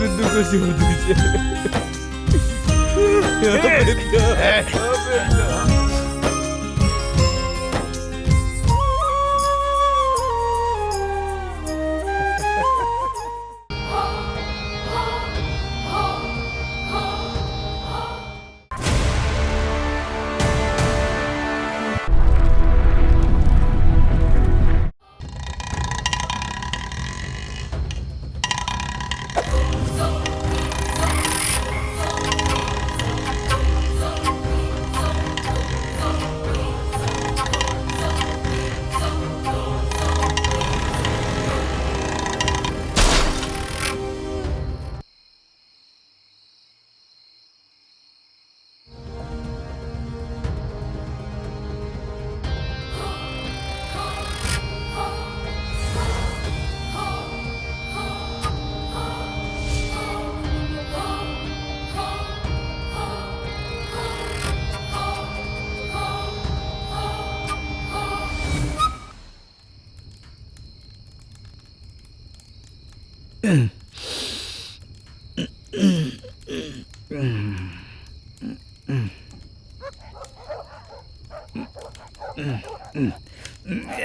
बिंदु को छू दीजिए।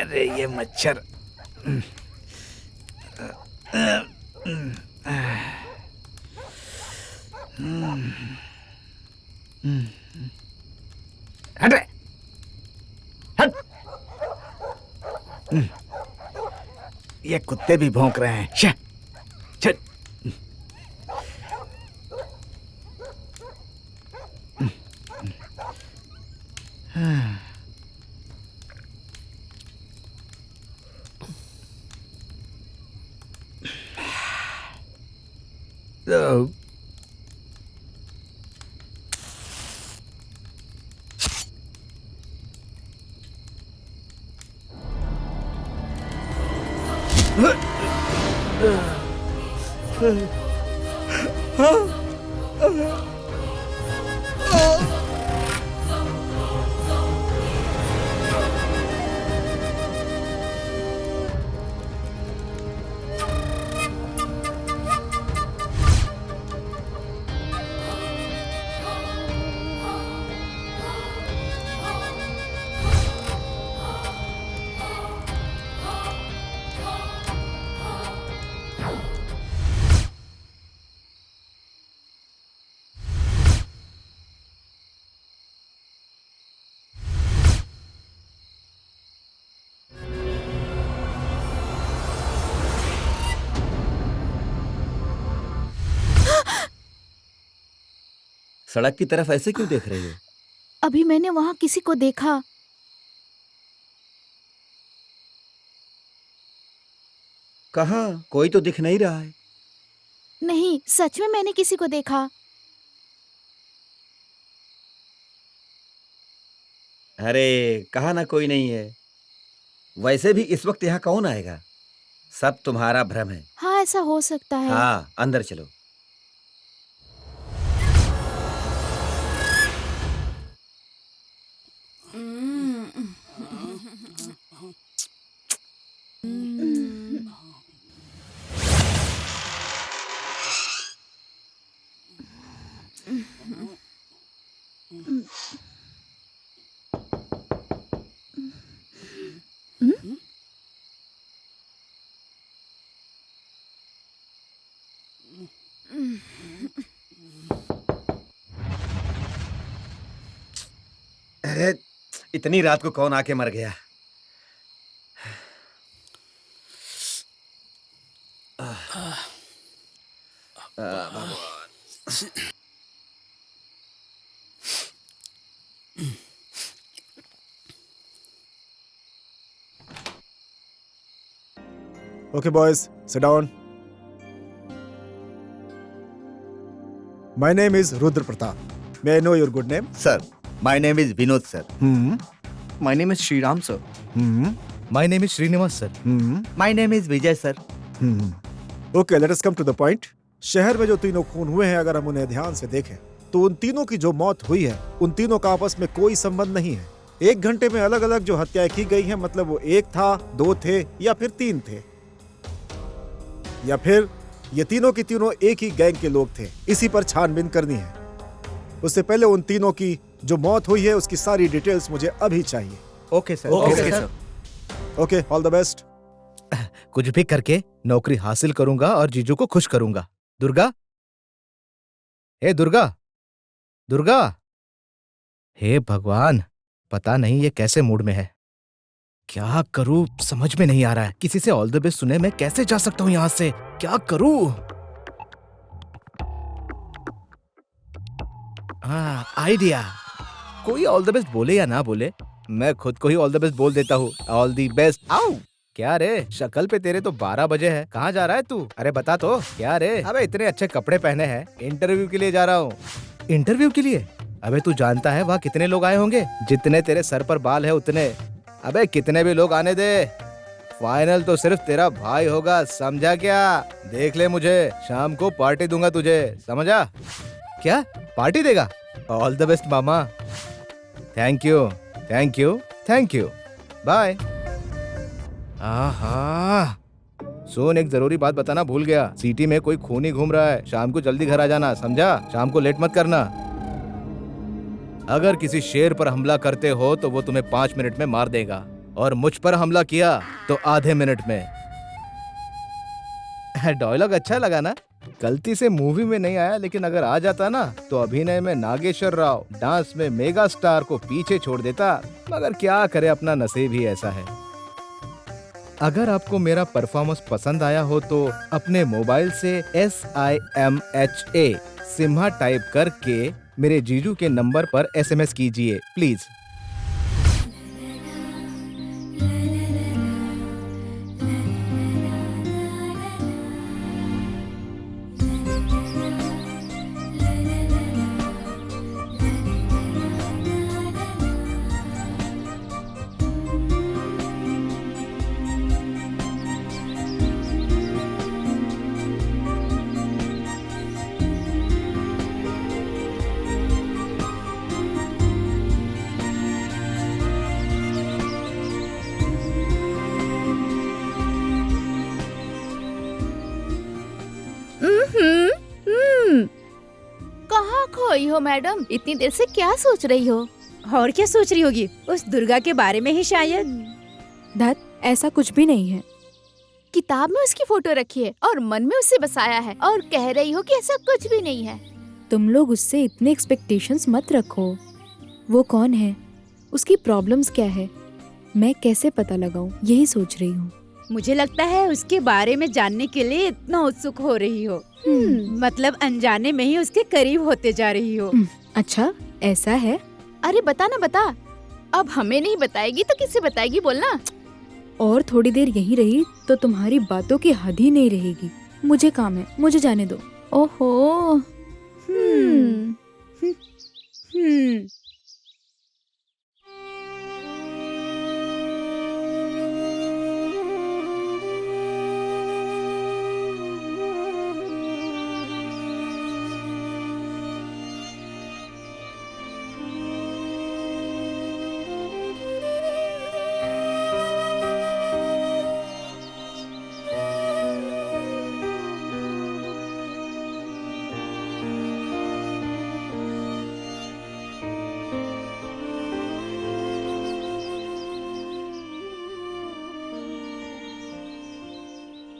अरे ये मच्छर। हट रे, हट। ये कुत्ते भी भौंक रहे हैं। छट। So सड़क की तरफ ऐसे क्यों देख रही हो? अभी मैंने वहां किसी को देखा। कहाँ? कोई तो दिख नहीं रहा है। नहीं, सच में मैंने किसी को देखा। अरे कहा ना कोई नहीं है। वैसे भी इस वक्त यहाँ कौन आएगा? सब तुम्हारा भ्रम है। हाँ, ऐसा हो सकता है। हाँ, अंदर चलो। अरे इतनी रात को कौन आके मर गया? Okay, boys, sit down. My name is Rudra Pratap. May I know your good name? Sir, my name is Vinod, sir. My name is Sriram, sir. My name is Srinivas, sir. My name is Vijay, sir. Okay, let us come to the point. शहर में जो तीनों खून हुए हैं, अगर हम उन्हें ध्यान से देखें तो उन तीनों की जो मौत हुई है, उन तीनों का आपस में कोई संबंध नहीं है। 1 घंटे में अलग अलग जो हत्याएं की गई हैं, मतलब वो 1 था, 2 थे या फिर 3 थे, या फिर ये तीनों की तीनों एक ही गैंग के लोग थे। इसी पर छानबीन करनी है। उससे पहले उन तीनों की जो मौत हुई है उसकी सारी डिटेल्स मुझे अभी चाहिए। Okay sir. Okay sir. Okay, all the best. कुछ भी करके नौकरी हासिल करूंगा और जीजू को खुश करूंगा। दुर्गा, हे दुर्गा, दुर्गा। हे भगवान, पता नहीं ये कैसे मूड में है। क्या करूं समझ में नहीं आ रहा है। किसी से ऑल द बेस्ट सुने मैं कैसे जा सकता हूं यहां से? क्या करूं? हाँ, आइडिया। कोई ऑल द बेस्ट बोले या ना बोले, मैं खुद को ही ऑल द बेस्ट बोल देता हूँ। All the best. आओ। क्या रे, शक्ल पे तेरे तो 12 बजे है। कहाँ जा रहा है तू? अरे बता तो। क्या रे? अबे इतने अच्छे कपड़े पहने हैं। इंटरव्यू के लिए जा रहा हूँ। इंटरव्यू के लिए? अबे तू जानता है वहाँ कितने लोग आए होंगे? जितने तेरे सर पर बाल है उतने। अबे कितने भी लोग आने दे, फाइनल तो सिर्फ तेरा भाई होगा, समझा क्या? देख ले मुझे, शाम को पार्टी दूंगा तुझे, समझा? क्या पार्टी देगा? ऑल द बेस्ट मामा। Thank you, thank you, thank you, bye. आहा, सुन, एक जरूरी बात बताना भूल गया। सिटी में कोई खूनी घूम रहा है। शाम को जल्दी घर आ जाना, समझा? शाम को लेट मत करना। अगर किसी शेर पर हमला करते हो तो वो तुम्हें 5 मिनट में मार देगा, और मुझ पर हमला किया तो आधे मिनट में। डायलॉग अच्छा लगा ना? गलती से मूवी में नहीं आया, लेकिन अगर आ जाता ना तो अभिनय में नागेश्वर राव, डांस में मेगा स्टार को पीछे छोड़ देता। मगर क्या करे, अपना नसीब ही ऐसा है। अगर आपको मेरा परफॉर्मेंस पसंद आया हो तो अपने मोबाइल से SIMHA सिम्हा टाइप करके मेरे जीजू के नंबर पर SMS कीजिए प्लीज। कहाँ खोई हो मैडम? इतनी देर से क्या सोच रही हो? और क्या सोच रही होगी? उस दुर्गा के बारे में ही शायद। धत, ऐसा कुछ भी नहीं है। किताब में उसकी फोटो रखी है और मन में उसे बसाया है, और कह रही हो कि ऐसा कुछ भी नहीं है। तुम लोग उससे इतने एक्सपेक्टेशंस मत रखो। वो कौन है, उसकी प्रॉब्लम्स क्या है, मैं कैसे पता लगाऊं, यही सोच रही हूँ। मुझे लगता है उसके बारे में जानने के लिए इतना उत्सुक हो रही हो। मतलब अनजाने में ही उसके करीब होते जा रही हो। अच्छा, ऐसा है? अरे बता ना, बता। अब हमें नहीं बताएगी तो किसे बताएगी, बोलना। और थोड़ी देर यहीं रही तो तुम्हारी बातों की हद ही नहीं रहेगी। मुझे काम है, मुझे जाने दो। ओहो।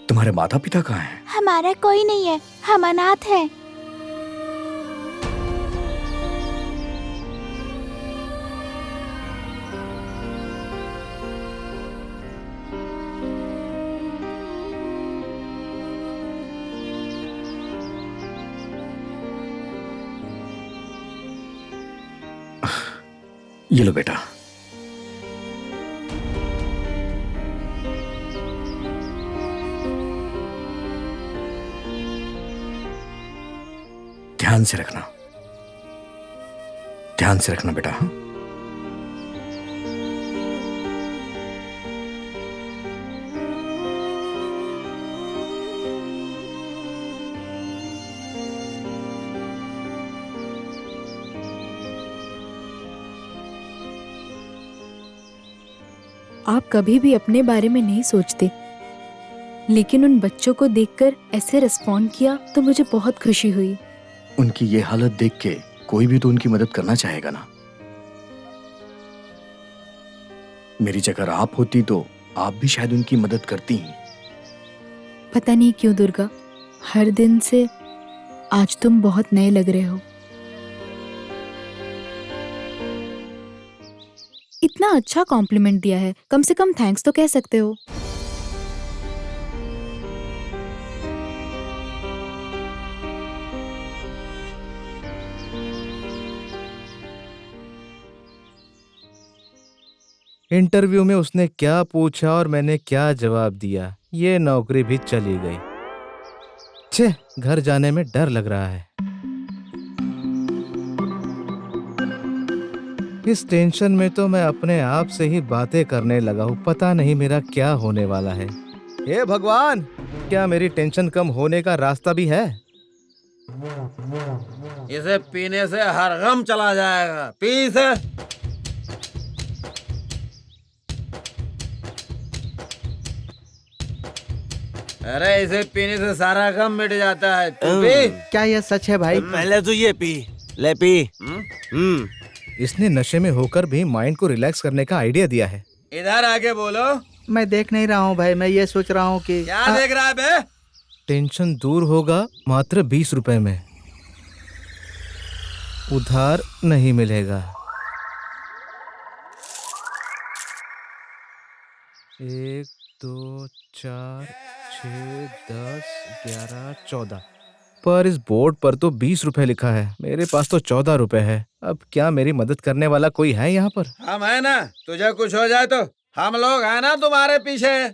तुम्हारे माता पिता कहाँ हैं? हमारा कोई नहीं है, हम अनाथ हैं। ये लो बेटा। ध्यान से रखना, ध्यान से रखना बेटा। हाँ? आप कभी भी अपने बारे में नहीं सोचते, लेकिन उन बच्चों को देखकर ऐसे रिस्पॉन्ड किया तो मुझे बहुत खुशी हुई। उनकी ये हालत देख के कोई भी तो उनकी मदद करना चाहेगा ना। मेरी जगह आप होती तो आप भी शायद उनकी मदद करती ही। पता नहीं क्यों दुर्गा, हर दिन से आज तुम बहुत नए लग रहे हो। इतना अच्छा कॉम्प्लीमेंट दिया है, कम से कम थैंक्स तो कह सकते हो। इंटरव्यू में उसने क्या पूछा और मैंने क्या जवाब दिया, ये नौकरी भी चली गई। छे, घर जाने में डर लग रहा है। इस टेंशन में तो मैं अपने आप से ही बातें करने लगा हूँ। पता नहीं मेरा क्या होने वाला है। हे भगवान, क्या मेरी टेंशन कम होने का रास्ता भी है? इसे पीने से हर गम चला जाएगा। पी इसे। अरे इसे पीने से सारा गम मिट जाता है। तू भी? क्या यह सच है भाई? पहले तो ये पी ले पी। इसने नशे में होकर भी माइंड को रिलैक्स करने का आइडिया दिया है। इधर आके बोलो। मैं देख नहीं रहा हूँ भाई, मैं ये सोच रहा हूँ कि क्या देख रहा है बे? टेंशन दूर होगा मात्र 20 रुपए में। उधार नहीं मिलेगा। 1 2 4 6 10 11 14 पर इस बोर्ड पर तो 20 रुपए लिखा है। मेरे पास तो 14 रुपए है। अब क्या मेरी मदद करने वाला कोई है यहाँ पर? हम है ना, तुझे कुछ हो जाए तो हम लोग है ना तुम्हारे पीछे।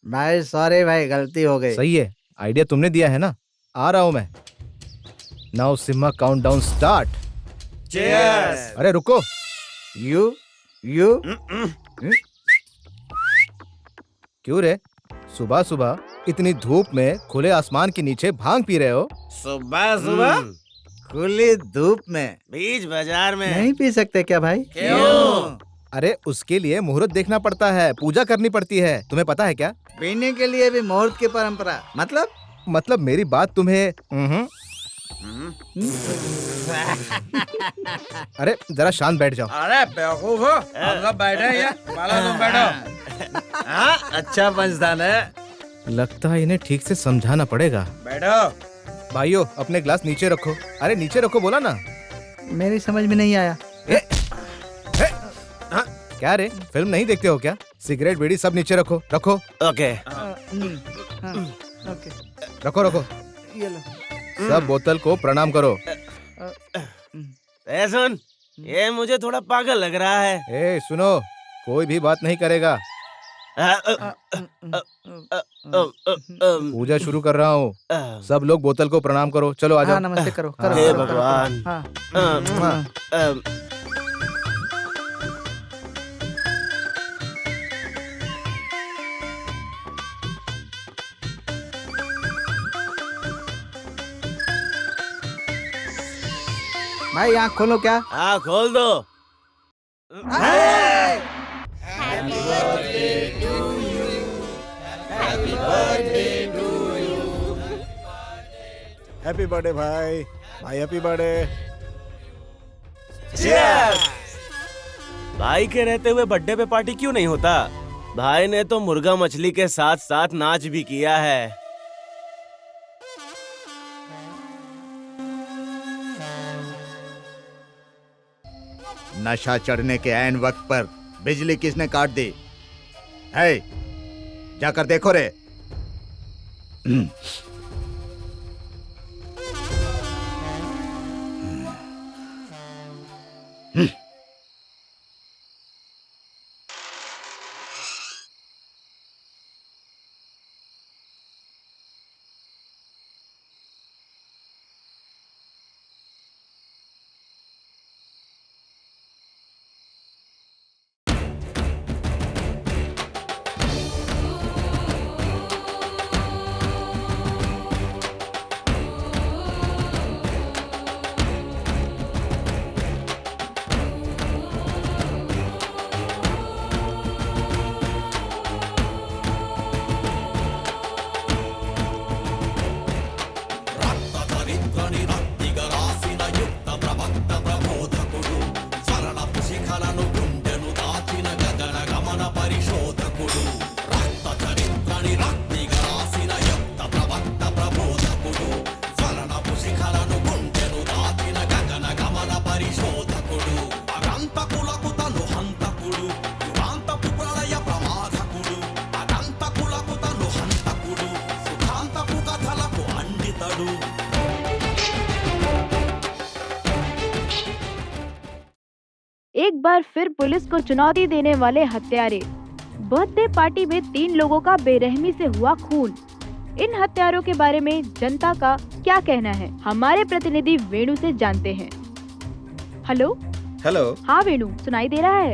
भाई सॉरी भाई, गलती हो गई। सही है, आइडिया तुमने दिया है ना। आ रहा हूं मैं। Now Simha countdown start. Cheers. अरे रुको। यू क्यों रे, सुबह सुबह इतनी धूप में खुले आसमान के नीचे भांग पी रहे हो? सुबह सुबह खुली धूप में बीच बाजार में नहीं पी सकते क्या भाई? क्यों? अरे उसके लिए मुहूर्त देखना पड़ता है, पूजा करनी पड़ती है। तुम्हें पता है क्या? पीने के लिए भी मुहूर्त की परंपरा। मतलब मेरी बात तुम्हें अरे जरा शांत बैठ जाओ। अरे बेवकूफ हो, हम सब बैठे हैं यहाँ। माला तुम बैठो। हाँ, अच्छा पंचदान है। लगता है इन्हें ठीक से समझाना पड़ेगा। बैठो। भाइयों अपने ग्लास नीचे रखो। अरे नीचे रखो बोला ना। मेरी समझ में नहीं आया। क्या रे, फिल्म नहीं देखते हो क्या? सिगरेट बीड़ी सब नीचे रखो। रखो ओके। रखो रखो। ये लो। सब बोतल को प्रणाम करो। ए सुन, ये मुझे थोड़ा पागल लग रहा है। ए सुनो, कोई भी बात नहीं करेगा। पूजा शुरू कर रहा हूँ। सब लोग बोतल को प्रणाम करो। चलो आ जाओ। नमस्ते करो। करो, हे करो, भगवान। करो। हाँ। भाई आँख खोलो। क्या? हाँ खोल दो। हैप्पी बर्थडे भाई। भाई हैप्पी बर्थडे। भाई के रहते हुए बर्थडे पे पार्टी क्यों नहीं होता? भाई ने तो मुर्गा मछली के साथ साथ नाच भी किया है। नशा चढ़ने के ऐन वक्त पर बिजली किसने काट दी है? जाकर देखो रे। जादू। एक बार फिर पुलिस को चुनौती देने वाले हत्यारे। बर्थडे पार्टी में 3 लोगों का बेरहमी से हुआ खून। इन हत्यारों के बारे में जनता का क्या कहना है, हमारे प्रतिनिधि वेणु से जानते हैं। हेलो। हेलो। हाँ वेणु, सुनाई दे रहा है?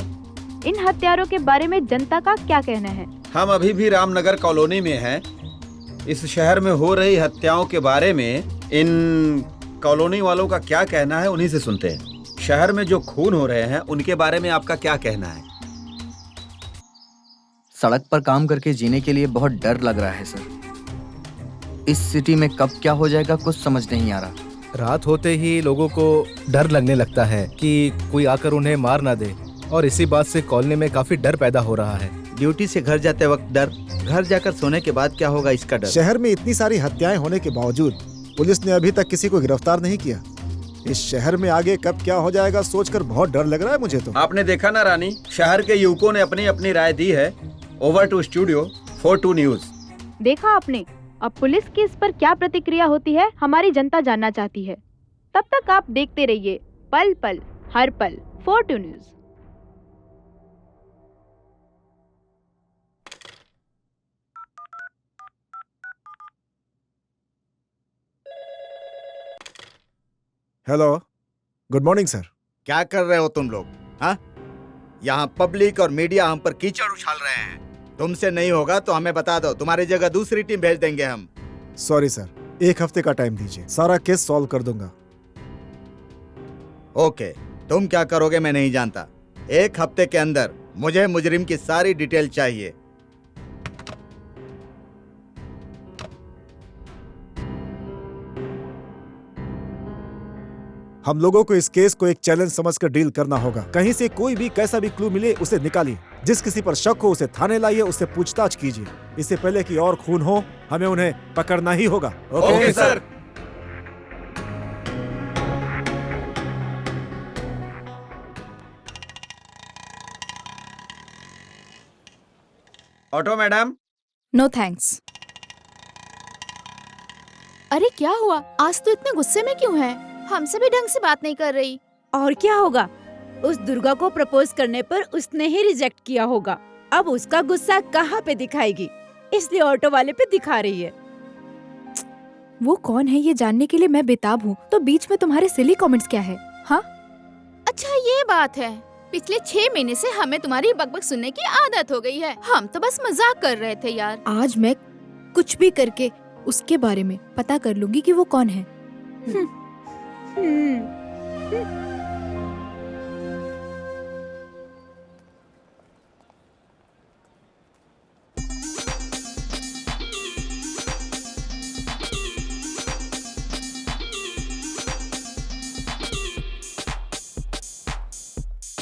इन हत्यारों के बारे में जनता का क्या कहना है? हम अभी भी रामनगर कॉलोनी में हैं। इस शहर में हो रही हत्याओं के बारे में इन कॉलोनी वालों का क्या कहना है, उन्हीं से सुनते हैं। शहर में जो खून हो रहे हैं उनके बारे में आपका क्या कहना है? सड़क पर काम करके जीने के लिए बहुत डर लग रहा है सर। इस सिटी में कब क्या हो जाएगा कुछ समझ नहीं आ रहा। रात होते ही लोगों को डर लगने लगता है कि कोई आकर उन्हें मार ना दे, और इसी बात से कॉलोनी में काफी डर पैदा हो रहा है। ड्यूटी से घर जाते वक्त डर, घर जाकर सोने के बाद क्या होगा इसका डर। शहर में इतनी सारी हत्याएं होने के बावजूद पुलिस ने अभी तक किसी को गिरफ्तार नहीं किया। इस शहर में आगे कब क्या हो जाएगा सोचकर बहुत डर लग रहा है मुझे तो। आपने देखा ना रानी, शहर के युवकों ने अपनी अपनी राय दी है। Over to studio for 2 news. देखा आपने, अब पुलिस की इस पर क्या प्रतिक्रिया होती है हमारी जनता जानना चाहती है। तब तक आप देखते रहिए पल पल हर पल 4 news. Hello, good morning sir. क्या कर रहे हो तुम लोग? हाँ, यहाँ पब्लिक और मीडिया हम पर कीचड़ उछाल रहे हैं। तुमसे नहीं होगा तो हमें बता दो, तुम्हारी जगह दूसरी टीम भेज देंगे हम। सॉरी सर, 1 हफ्ते का टाइम दीजिए, सारा केस सॉल्व कर दूंगा। ओके, तुम क्या करोगे मैं नहीं जानता। 1 हफ्ते के अंदर मुझे मुजरिम की सारी डिटेल चाहिए। हम लोगों को इस केस को एक चैलेंज समझकर डील करना होगा। कहीं से कोई भी कैसा भी क्लू मिले उसे निकालिए। जिस किसी पर शक हो उसे थाने लाइए, उससे पूछताछ कीजिए। इससे पहले कि और खून हो, हमें उन्हें पकड़ना ही होगा। Okay sir. Auto madam. No thanks. अरे क्या हुआ, आज तो इतने गुस्से में क्यों है? हमसे भी ढंग से बात नहीं कर रही। और क्या होगा, उस दुर्गा को प्रपोज करने पर उसने ही रिजेक्ट किया होगा। अब उसका गुस्सा कहाँ पे दिखाएगी, इसलिए ऑटो वाले पे दिखा रही है। वो कौन है ये जानने के लिए मैं बेताब हूँ, तो बीच में तुम्हारे सिली कमेंट्स क्या है? हाँ, अच्छा ये बात है। पिछले 6 महीने से हमें तुम्हारी बकबक सुनने की आदत हो गई है। हम तो बस मजाक कर रहे थे यार। आज मैं कुछ भी करके उसके बारे में पता कर लूंगी कि वो कौन है।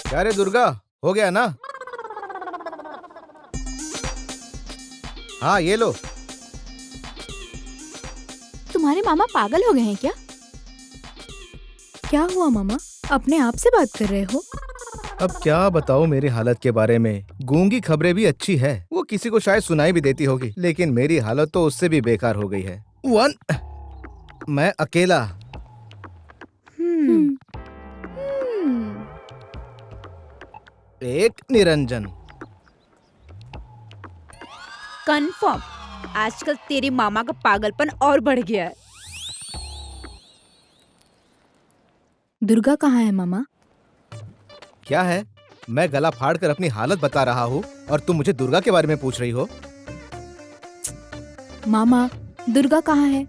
क्या रे दुर्गा, हो गया ना? हाँ ये लो। तुम्हारे मामा पागल हो गए हैं क्या? क्या हुआ मामा, अपने आप से बात कर रहे हो? अब क्या बताऊं मेरी हालत के बारे में। गूंगी खबरें भी अच्छी है, वो किसी को शायद सुनाई भी देती होगी, लेकिन मेरी हालत तो उससे भी बेकार हो गई है। मैं अकेला। एक निरंजन। कंफर्म, आजकल तेरी मामा का पागलपन और बढ़ गया है। दुर्गा कहाँ है मामा? क्या है, मैं गला फाड़ कर अपनी हालत बता रहा हूँ और तुम मुझे दुर्गा के बारे में पूछ रही हो? मामा, दुर्गा कहाँ है?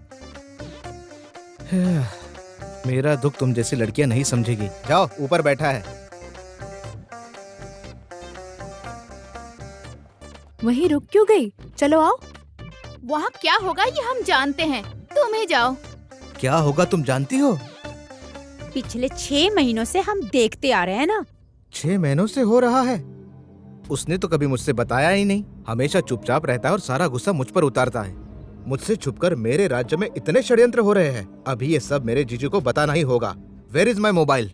मेरा दुख तुम जैसी लड़कियां नहीं समझेगी। जाओ, ऊपर बैठा है। वहीं रुक क्यों गई? चलो आओ। वहाँ क्या होगा ये हम जानते हैं, तुम ही जाओ। क्या होगा तुम जानती हो? पिछले 6 महीनों से हम देखते आ रहे हैं ना। 6 महीनों से हो रहा है? उसने तो कभी मुझसे बताया ही नहीं। हमेशा चुपचाप रहता है और सारा गुस्सा मुझ पर उतारता है। मुझसे छुपकर मेरे राज्य में इतने षड्यंत्र हो रहे हैं। अभी ये सब मेरे जीजू को बताना ही होगा। Where is my mobile?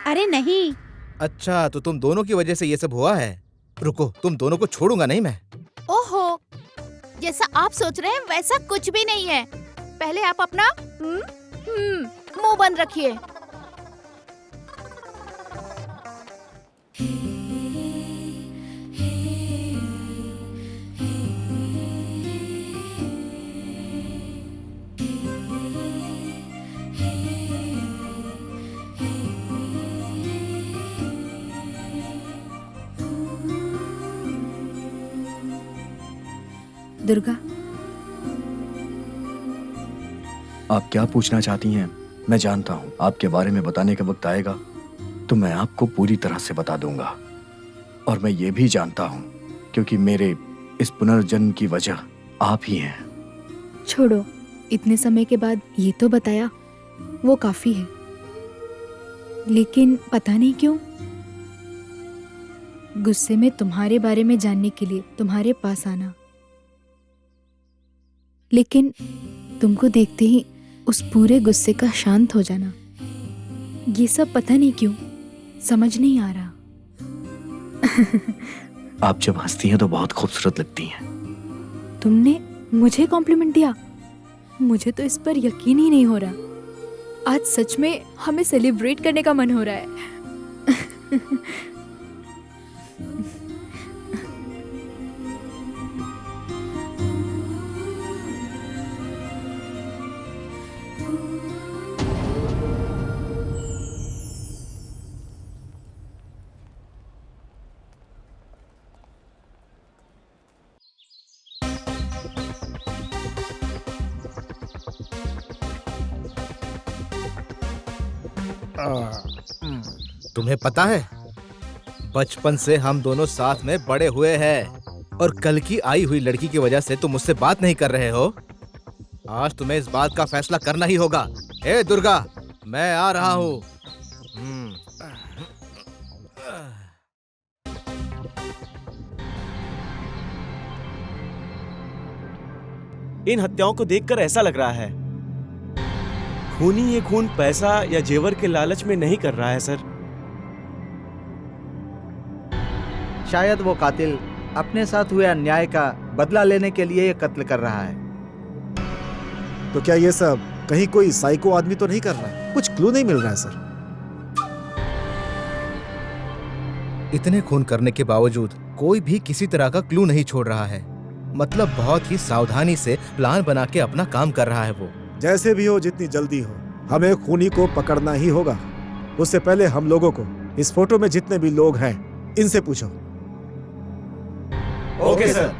अरे नहीं। अच्छा, तो तुम दोनों की वजह से ये सब हुआ है। रुको, तुम दोनों को छोड़ूंगा नहीं मैं। ओहो, जैसा आप सोच रहे हैं वैसा कुछ भी नहीं है। पहले आप अपना मुंह बंद रखिए। दुर्गा, आप क्या पूछना चाहती हैं मैं जानता हूँ। आपके बारे में बताने का वक्त आएगा तो मैं आपको पूरी तरह से बता दूंगा। और मैं ये भी जानता हूँ क्योंकि मेरे इस पुनर्जन्म की वजह आप ही हैं। छोड़ो, इतने समय के बाद ये तो बताया, वो काफी है। लेकिन पता नहीं क्यों गुस्से में तुम्हारे बारे में जानने के लिए तुम्हारे पास आना, लेकिन तुमको देखते ही उस पूरे गुस्से का शांत हो जाना, ये सब पता नहीं क्यों समझ नहीं आ रहा। आप जब हंसती हैं तो बहुत खूबसूरत लगती हैं। तुमने मुझे कॉम्प्लीमेंट दिया? मुझे तो इस पर यकीन ही नहीं हो रहा। आज सच में हमें सेलिब्रेट करने का मन हो रहा है। तुम्हें पता है, बचपन से हम दोनों साथ में बड़े हुए हैं और कल की आई हुई लड़की की वजह से तुम मुझसे बात नहीं कर रहे हो। आज तुम्हें इस बात का फैसला करना ही होगा। ए दुर्गा, मैं आ रहा हूँ। इन हत्याओं को देखकर ऐसा लग रहा है खूनी ये खून पैसा या जेवर के लालच में नहीं कर रहा है सर। शायद वो कातिल अपने साथ हुए अन्याय का बदला लेने के लिए ये कत्ल कर रहा है। तो क्या ये सब कहीं कोई साइको आदमी तो नहीं कर रहा है? कुछ क्लू नहीं मिल रहा है सर। इतने खून करने के बावजूद कोई भी किसी तरह का क्लू नहीं छोड़ रहा है। मतलब बहुत ही सावधानी से प्लान बना के अपना काम कर रहा है वो। जैसे भी हो, जितनी जल्दी हो, हमें खूनी को पकड़ना ही होगा। उससे पहले हम लोगों को इस फोटो में जितने भी लोग हैं इनसे पूछो। Okay sir.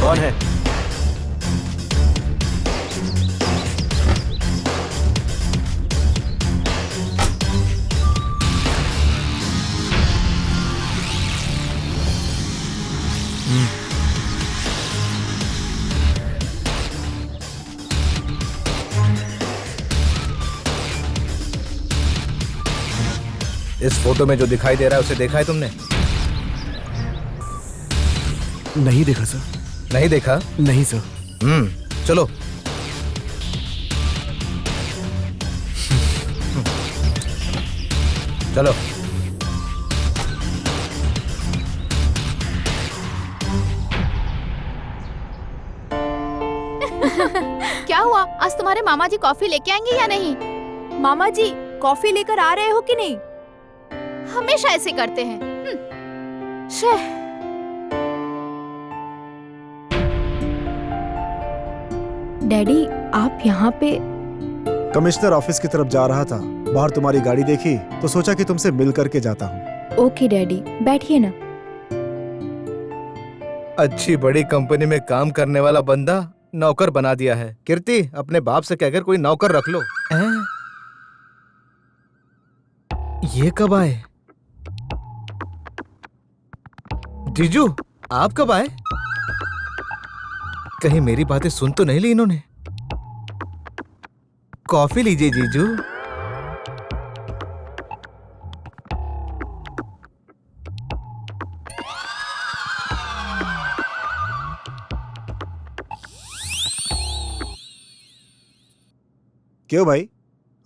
कौन है? इस फोटो में जो दिखाई दे रहा है उसे देखा है तुमने? नहीं देखा सर। नहीं देखा? नहीं सर। चलो। चलो। क्या हुआ? आज तुम्हारे मामा जी कॉफी लेके आएंगे या नहीं? मामा जी कॉफी लेकर आ रहे हो कि नहीं? हमेशा ऐसे करते हैं। डैडी आप यहाँ पे? कमिश्नर ऑफिस की तरफ जा रहा था, बाहर तुम्हारी गाड़ी देखी तो सोचा कि तुमसे मिल करके जाता हूँ। ओके डैडी, बैठिए ना। अच्छी बड़ी कंपनी में काम करने वाला बंदा नौकर बना दिया है। कीर्ति, अपने बाप से कहकर कोई नौकर रख लो। ये कब आए? जीजू, आप कब आए? कहीं मेरी बातें सुन तो नहीं ली इन्होंने? कॉफी लीजिए जीजू। क्यों भाई,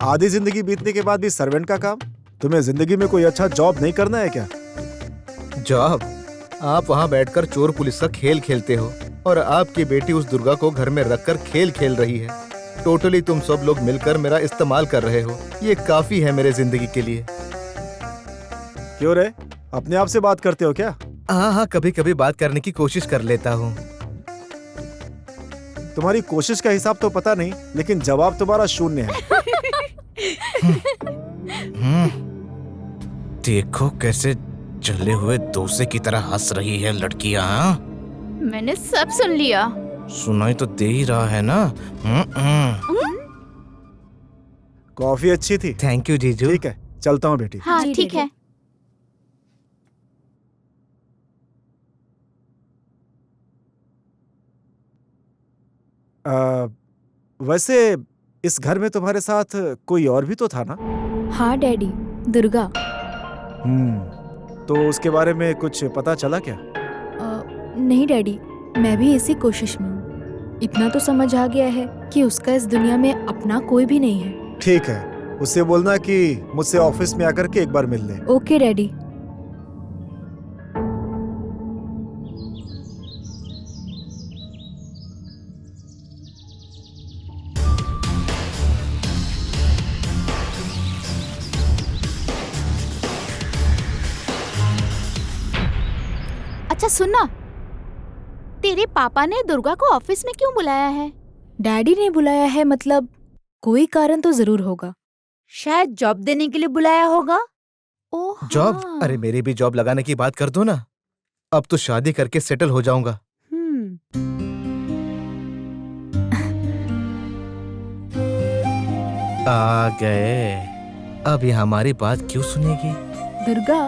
आधी जिंदगी बीतने के बाद भी सर्वेंट का काम? तुम्हें जिंदगी में कोई अच्छा जॉब नहीं करना है क्या? जॉब? आप वहाँ बैठकर चोर पुलिस का खेल खेलते हो और आपकी बेटी उस दुर्गा को घर में रखकर खेल खेल रही है। टोटली तुम सब लोग मिलकर मेरा इस्तेमाल कर रहे हो। ये काफी है मेरे जिंदगी के लिए। क्यों रे, अपने आप से बात करते हो क्या? हाँ, कभी कभी बात करने की कोशिश कर लेता हूँ। तुम्हारी कोशिश का हिसाब तो पता नहीं, लेकिन जवाब तुम्हारा शून्य है। देखो कैसे जले हुए डोसे की तरह हंस रही है लड़कियां। मैंने सब सुन लिया। सुनाई तो दे ही रहा है ना। कॉफी अच्छी थी। थैंक यू जीजू। ठीक है, चलता हूँ बेटी। हाँ ठीक है। वैसे इस घर में तुम्हारे साथ कोई और भी तो था ना? हाँ डैडी, दुर्गा। तो उसके बारे में कुछ पता चला क्या? नहीं डैडी, मैं भी इसी कोशिश में हूँ। इतना तो समझ आ गया है कि उसका इस दुनिया में अपना कोई भी नहीं है। ठीक है, उससे बोलना कि मुझसे ऑफिस में आकर के एक बार मिल ले। Okay daddy. अच्छा सुनना, तेरे पापा ने दुर्गा को ऑफिस में क्यों बुलाया है? डैडी ने बुलाया है, मतलब कोई कारण तो जरूर होगा। शायद जॉब देने के लिए बुलाया होगा। ओह जॉब? अरे मेरी भी जॉब लगाने की बात कर दो ना। अब तो शादी करके सेटल हो जाऊंगा। आ गए। अब ये हमारी बात क्यों सुनेगी? दुर्गा,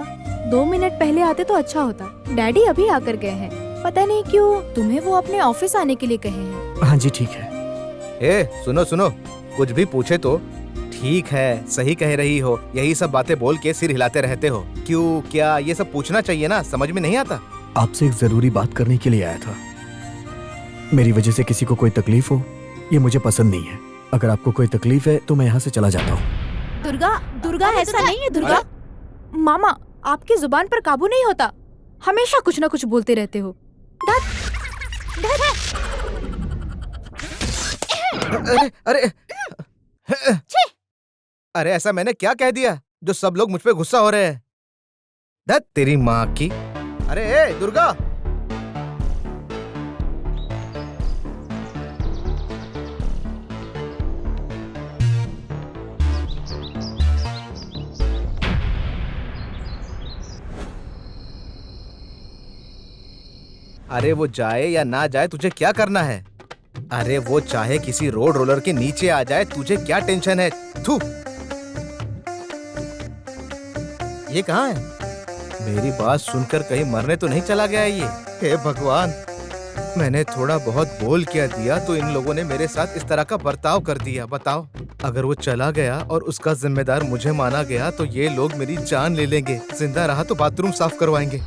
2 मिनट पहले आते तो अच्छा होता। डैडी अभी आकर गए हैं, पता नहीं क्यों तुम्हें वो अपने ऑफिस आने के लिए कहे हैं। हाँ जी ठीक है। ए सुनो सुनो, कुछ भी पूछे तो ठीक है, सही कह रही हो, यही सब बातें बोल के सिर हिलाते रहते हो। क्यों, क्या, ये सब पूछना चाहिए ना, समझ में नहीं आता। आपसे एक जरूरी बात करने के लिए आया था। मेरी वजह से किसी को कोई तकलीफ हो, ये मुझे पसंद नहीं है। अगर आपको कोई तकलीफ है तो मैं यहाँ से चला जाता हूँ। दुर्गा, दुर्गा ऐसा नहीं है दुर्गा। मामा, आपकी जुबान पर काबू नहीं होता, हमेशा कुछ ना कुछ बोलते रहते हो। अरे अरे ऐसा मैंने क्या कह दिया जो सब लोग मुझ पे गुस्सा हो रहे हैं? धत तेरी माँ की। अरे ए दुर्गा, अरे वो जाए या ना जाए तुझे क्या करना है? अरे वो चाहे किसी रोड रोलर के नीचे आ जाए, तुझे क्या टेंशन है? थू, ये कहाँ है? मेरी बात सुनकर कहीं मरने तो नहीं चला गया ये? हे भगवान, मैंने थोड़ा बहुत बोल क्या दिया तो इन लोगों ने मेरे साथ इस तरह का बर्ताव कर दिया। बताओ, अगर वो चला गया और उसका जिम्मेदार मुझे माना गया तो ये लोग मेरी जान ले लेंगे। जिंदा रहा तो बाथरूम साफ करवाएंगे।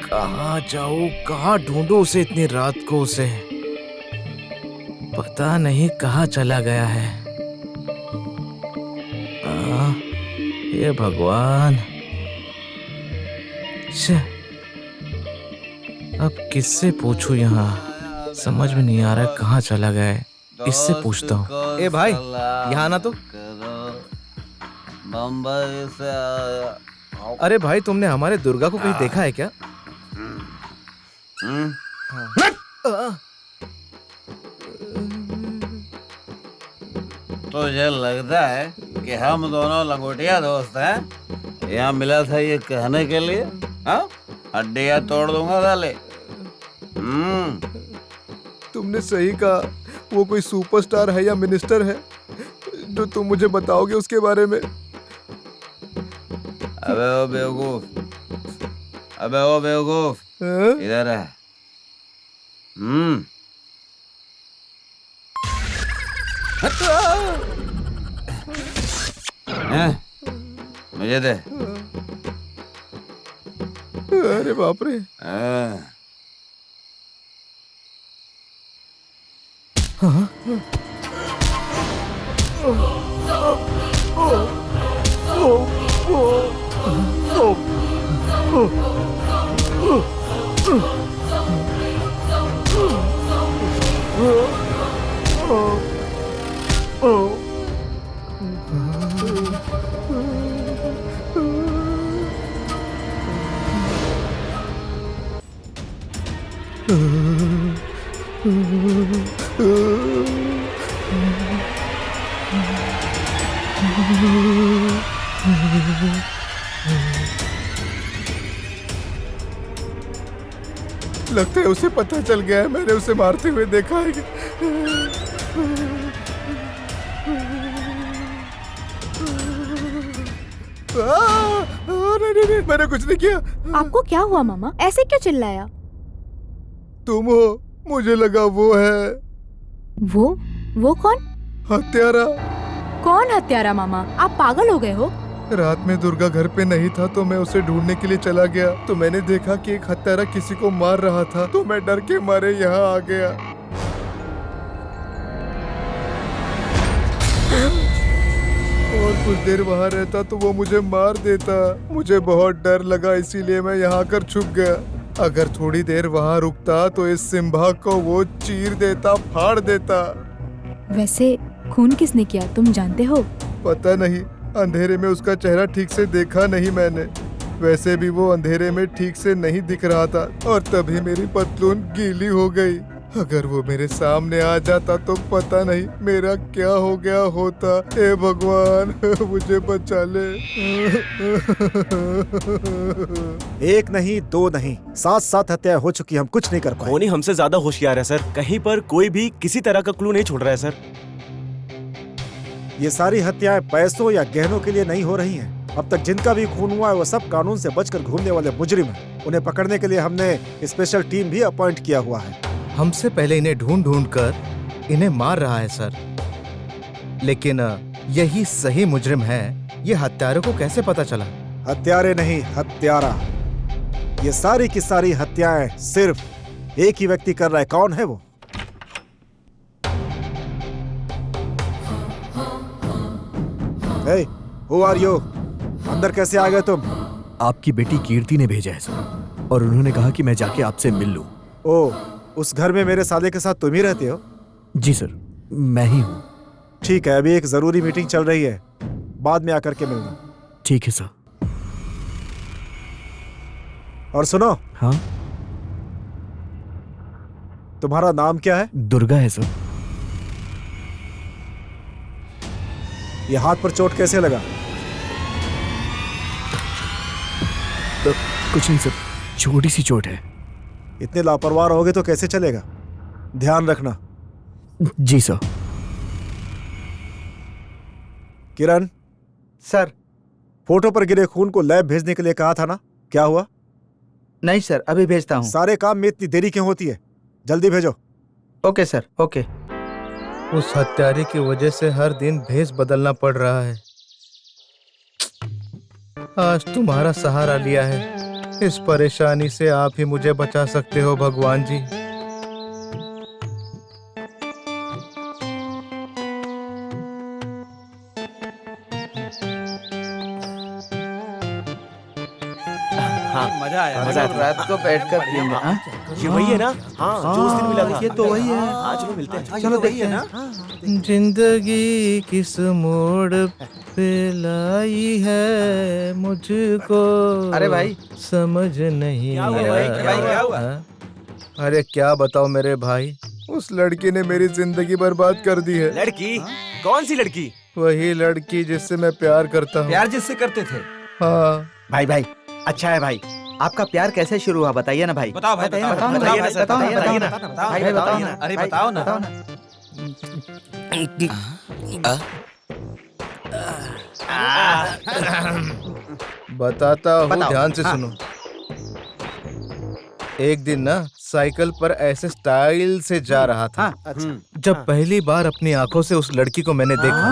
कहाँ जाऊँ, कहाँ ढूंढूं उसे इतनी रात को? उसे पता नहीं कहाँ चला गया है। ये भगवान, अब किससे पूछूं? यहाँ समझ में नहीं आ रहा है कहाँ चला गया है। इससे पूछता हूँ। ए भाई, यहाँ आना तो। बम्बई से अरे भाई, तुमने हमारे दुर्गा को कहीं देखा है क्या? तुझे लगता है कि हम दोनों लंगोटिया दोस्त हैं? यहाँ मिला था ये कहने के लिए? हाँ, हड्डियाँ तोड़ दूंगा साले। तुमने सही कहा, वो कोई सुपरस्टार है या मिनिस्टर है जो तुम मुझे बताओगे उसके बारे में? अबे ओ बेवकूफ, अबे ओ बेवकूफ, इधर है। मुझे दे। अरे बाप रे। लगता है उसे पता चल गया है, मैंने उसे मारते हुए देखा है। नहीं, मैंने कुछ नहीं किया। आपको क्या हुआ मामा? ऐसे क्यों चिल्लाया? तुम हो, मुझे लगा वो है। वो कौन? हत्यारा। कौन हत्यारा मामा? आप पागल हो गए हो? रात में दुर्गा घर पे नहीं था तो मैं उसे ढूंढने के लिए चला गया, तो मैंने देखा कि एक हत्यारा किसी को मार रहा था, तो मैं डर के मारे यहाँ आ गया। और कुछ देर वहाँ रहता तो वो मुझे मार देता। मुझे बहुत डर लगा, इसीलिए मैं यहाँ आकर छुप गया। अगर थोड़ी देर वहाँ रुकता तो इस सिम्भा को वो चीर देता, फाड़ देता। वैसे खून किसने किया, तुम जानते हो? पता नहीं, अंधेरे में उसका चेहरा ठीक से देखा नहीं मैंने। वैसे भी वो अंधेरे में ठीक से नहीं दिख रहा था और तभी मेरी पतलून गीली हो गई। अगर वो मेरे सामने आ जाता तो पता नहीं मेरा क्या हो गया होता। हे भगवान, मुझे बचा ले। एक नहीं, दो नहीं, 7 हत्याएं हो चुकी, हम कुछ नहीं कर पाए। खोनी हमसे ज्यादा होशियार है सर, कहीं पर कोई भी किसी तरह का क्लू नहीं छोड़ रहा है सर। ये सारी हत्याएं पैसों या गहनों के लिए नहीं हो रही हैं। अब तक जिनका भी खून हुआ है वो सब कानून से बचकर घूमने वाले मुजरिम हैं। उन्हें पकड़ने के लिए हमने स्पेशल टीम भी अपॉइंट किया हुआ है। हमसे पहले इन्हें ढूंढ ढूंढ कर इन्हें मार रहा है सर, लेकिन यही सही मुजरिम है। ये हत्यारों को कैसे पता चला? हत्यारे नहीं, हत्यारा। ये सारी की सारी हत्याएं सिर्फ एक ही व्यक्ति कर रहा है। कौन है वो? Hey, who are you? अंदर कैसे आ गए तुम? आपकी बेटी कीर्ति ने भेजा है सर, और उन्होंने कहा कि मैं जाके आपसे मिल लूं। ओह, उस घर में मेरे साले के साथ तुम ही रहते हो? जी सर, मैं ही हूँ। ठीक है, अभी एक जरूरी मीटिंग चल रही है, बाद में आकर के मिलना। ठीक है सर। और सुनो। हाँ? तुम्हारा नाम क्या है? दुर्गा है सर। ये हाथ पर चोट कैसे लगा? तो कुछ नहीं सर, छोटी सी चोट है। इतने लापरवाह रहोगे तो कैसे चलेगा? ध्यान रखना, जी सर। किरण, सर। फोटो पर गिरे खून को लैब भेजने के लिए कहा था ना, क्या हुआ? नहीं सर, अभी भेजता हूँ। सारे काम में इतनी देरी क्यों होती है? जल्दी भेजो। Okay sir, okay. उस हत्यारे की वजह से हर दिन भेष बदलना पड़ रहा है। आज तुम्हारा सहारा लिया है, इस परेशानी से आप ही मुझे बचा सकते हो भगवान जी। हाँ, मजा आया। मजा हम रात को बैठकर पिएंगे। हाँ? ये वही है ना? हाँ, जो उस दिन मिला था। ये तो वही है। हाँ, चलो मिलते हैं। चलो देखते हैं। जिंदगी किस मोड़ पे लाई है मुझको अरे भाई, समझ नहीं क्या हुआ भाई? क्या हुआ? हाँ? अरे क्या बताओ मेरे भाई, उस लड़की ने मेरी जिंदगी बर्बाद कर दी है। लड़की? कौन सी लड़की? वही लड़की जिससे मैं प्यार करता हूँ। प्यार जिससे करते थे? हाँ भाई, अच्छा है भाई। आपका प्यार कैसे शुरू हुआ, बताइए ना भाई। बताओ भाई, बताइए ना, बताओ ना, बताइए ना, बताओ ना, बताइए ना, बताओ भाई, ना, बताओ ना। अरे भाई, बताओ ना। बताता हूँ, बताओ। ध्यान से हाँ। सुनो। एक दिन ना साइकिल पर ऐसे स्टाइल से जा रहा था। अच्छा। जब पहली बार अपनी आंखों से उस लड़की को मैंने देखा,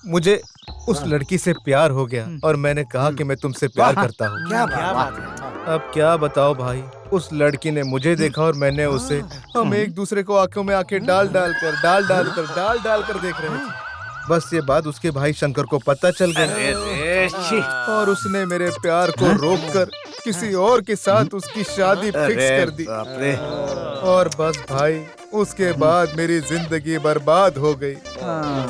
मुझे उस लड़की से प्यार हो गया और मैंने कहा कि मैं तुमसे प्यार करता हूँ। क्या बात है। अब क्या बताओ भाई, उस लड़की ने मुझे देखा और मैंने उसे। हम एक दूसरे को आंखों में आंखें डाल डाल कर देख रहे थे। बस ये बात उसके भाई शंकर को पता चल गई और उसने मेरे प्यार को रोककर किसी और के साथ उसकी शादी फिक्स कर दी। और बस भाई, उसके बाद मेरी जिंदगी बर्बाद हो गई।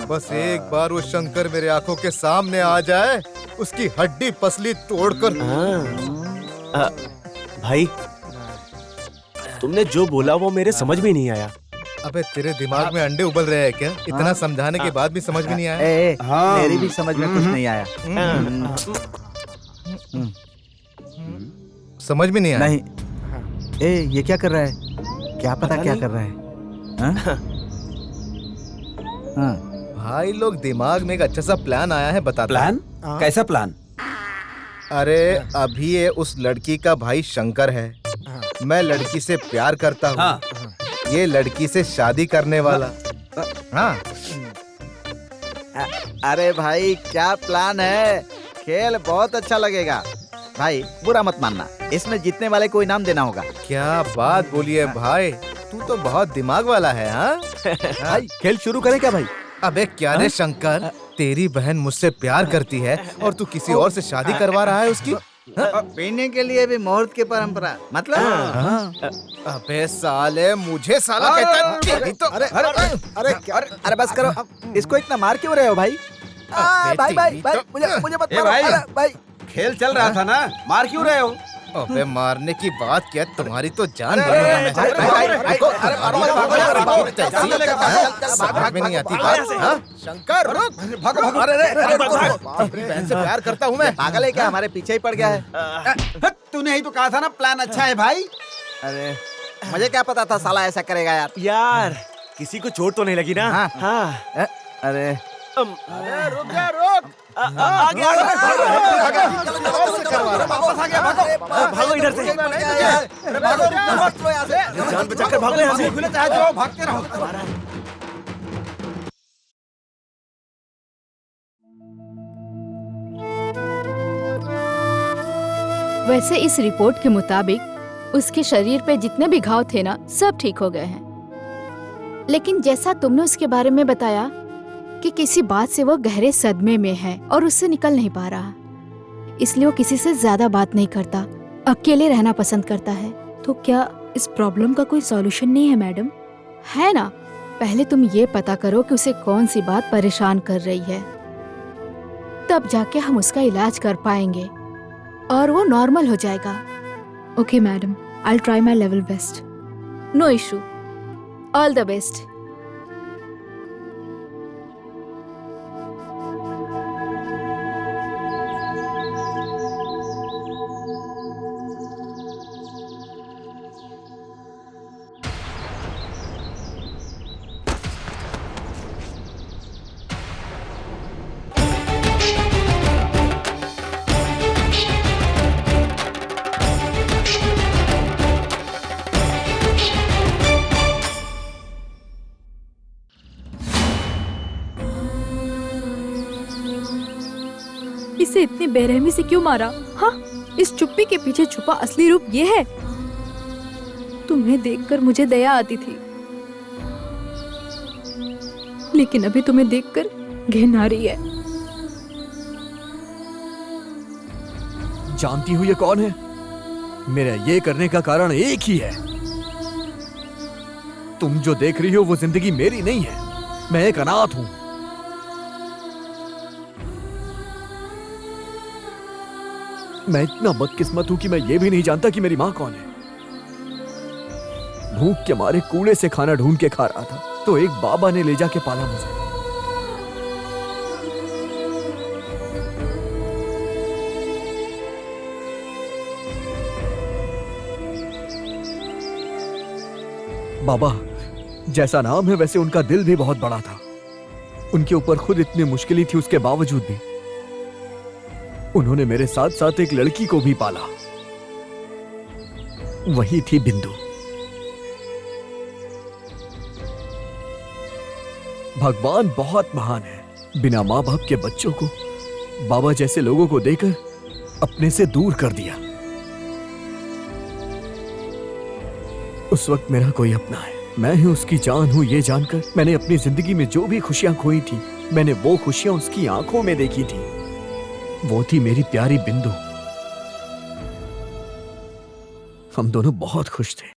बस एक बार वो शंकर मेरे आंखों के सामने आ जाए, उसकी हड्डी पसली तोड़कर। भाई, तुमने जो बोला वो मेरे समझ में नहीं आया। अबे तेरे दिमाग में अंडे उबल रहे हैं क्या? इतना समझाने के बाद भी समझ में नहीं आया? मेरी भी समझ में कुछ नहीं आया। समझ में नहीं आया? नहीं। ये क्या कर रहा है? क्या पता क्या कर रहा है? हाँ? भाई लोग, दिमाग में एक अच्छा सा प्लान आया है, बताता। प्लान? कैसा प्लान? अरे अभी ये उस लड़की का भाई शंकर है, मैं लड़की से प्यार करता हूँ, ये लड़की से शादी करने वाला। हाँ। अरे भाई, क्या प्लान है? खेल बहुत अच्छा लगेगा भाई, बुरा मत मानना। इसमें जीतने वाले को इनाम देना होगा। क्या बात बोलिए भाई, तू तो बहुत दिमाग वाला है। हाँ भाई, खेल शुरू करें क्या भाई? अबे क्या रे शंकर, तेरी बहन मुझसे प्यार करती है और तू किसी और से शादी करवा रहा है उसकी? पीने के लिए भी मुहूर्त की परंपरा, मतलब? अबे साले, मुझे साला कहता है तो। अरे बस करो, इसको इतना मार क्यों रहे हो भाई? भाई, मुझे मत मारो भाई। खेल चल रहा था ना, मार क्यों रहे हो? अबे मारने की बात क्या, तुम्हारी तो जान में नहीं आती बात। शंकर रुक, बहन से प्यार करता हूँ मैं। पागल है क्या? हमारे पीछे ही पड़ गया है। तूने ही तो कहा था ना प्लान अच्छा है भाई। अरे मुझे क्या पता था साला ऐसा करेगा यार। यार, किसी को चोट तो नहीं लगी ना? हाँ। अरे रुक जा, रुक। भागो इधर से। जान बचाकर भागो यहाँ से। भागते रहो। वैसे इस रिपोर्ट के मुताबिक उसके शरीर पे जितने भी घाव थे ना, सब ठीक हो गए हैं। लेकिन जैसा तुमने उसके बारे में बताया कि किसी बात से वो गहरे सदमे में है और उससे निकल नहीं पा रहा, इसलिए वो किसी से ज्यादा बात नहीं करता, अकेले रहना पसंद करता है। तो क्या इस प्रॉब्लम का कोई सॉल्यूशन नहीं है मैडम? है ना? पहले तुम ये पता करो कि उसे कौन सी बात परेशान कर रही है, तब जाके हम उसका इलाज कर पाएंगे और वो नॉर्मल हो जाएगा। Okay madam, I will try my level best. No issue, all the best. इसे इतनी बेरहमी से क्यों मारा? हाँ, इस चुप्पी के पीछे छुपा असली रूप ये है। तुम्हें देखकर मुझे दया आती थी, लेकिन अभी तुम्हें देखकर घिन आ रही है। जानती हूँ ये कौन है? मेरा ये करने का कारण एक ही है। तुम जो देख रही हो वो जिंदगी मेरी नहीं है। मैं एक अनाथ हूं। मैं इतना बदकिस्मत हूं कि मैं ये भी नहीं जानता कि मेरी माँ कौन है। भूख के मारे कूड़े से खाना ढूंढ के खा रहा था तो एक बाबा ने ले जाके पाला मुझे। बाबा जैसा नाम है वैसे उनका दिल भी बहुत बड़ा था। उनके ऊपर खुद इतनी मुश्किलें थी, उसके बावजूद भी उन्होंने मेरे साथ साथ एक लड़की को भी पाला। वही थी बिंदु। भगवान बहुत महान है। बिना मां बाप के बच्चों को बाबा जैसे लोगों को देकर अपने से दूर कर दिया। उस वक्त मेरा कोई अपना है, मैं ही उसकी जान हूं, ये जानकर मैंने अपनी जिंदगी में जो भी खुशियां खोई थी, मैंने वो खुशियां उसकी आंखों में देखी थी। वो थी मेरी प्यारी बिंदु। हम दोनों बहुत खुश थे।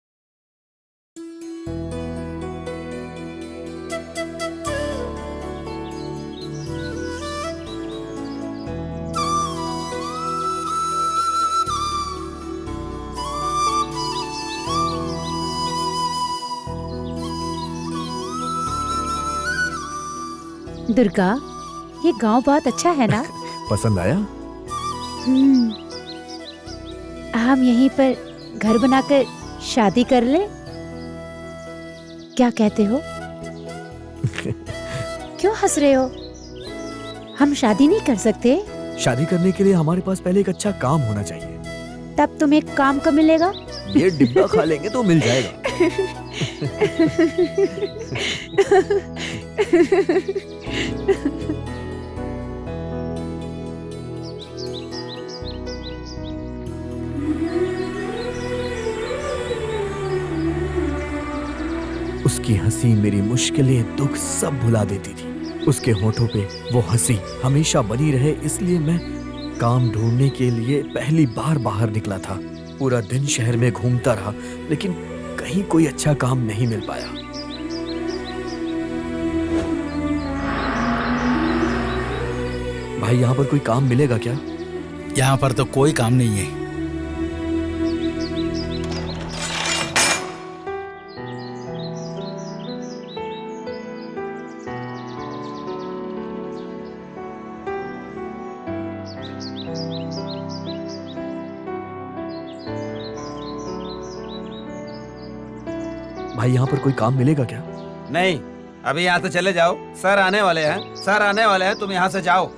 दुर्गा, ये गांव बहुत अच्छा है ना? पसंद आया? हम यहीं पर घर बनाकर शादी कर ले? क्या कहते हो? क्यों हंस रहे हो? हम शादी नहीं कर सकते? शादी करने के लिए हमारे पास पहले एक अच्छा काम होना चाहिए। तब तुम्हें काम कब मिलेगा? ये डिब्बा खा लेंगे तो मिल जाएगा। उसकी हंसी मेरी मुश्किलें, दुख सब भुला देती थी। उसके होठों पे वो हंसी हमेशा बनी रहे, इसलिए मैं काम ढूंढने के लिए पहली बार बाहर निकला था। पूरा दिन शहर में घूमता रहा, लेकिन कहीं कोई अच्छा काम नहीं मिल पाया। भाई, यहाँ पर कोई काम मिलेगा क्या? यहाँ पर तो कोई काम नहीं है। भाई, यहाँ पर कोई काम मिलेगा क्या? नहीं, अभी यहाँ से चले जाओ। सर आने वाले हैं, सर आने वाले हैं, तुम यहाँ से जाओ।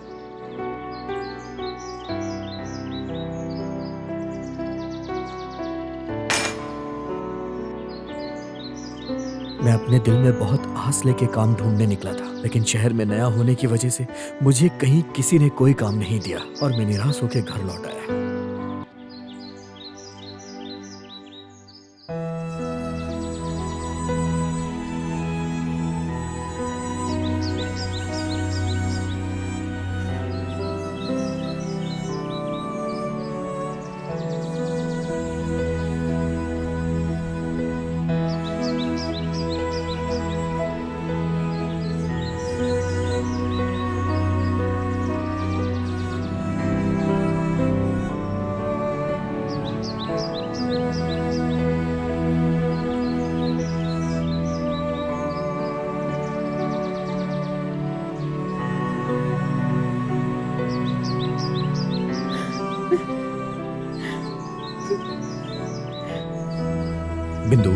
मैं अपने दिल में बहुत आस लेके काम ढूंढने निकला था, लेकिन शहर में नया होने की वजह से मुझे कहीं किसी ने कोई काम नहीं दिया और मैं निराश होकर घर लौट आया। बिंदु,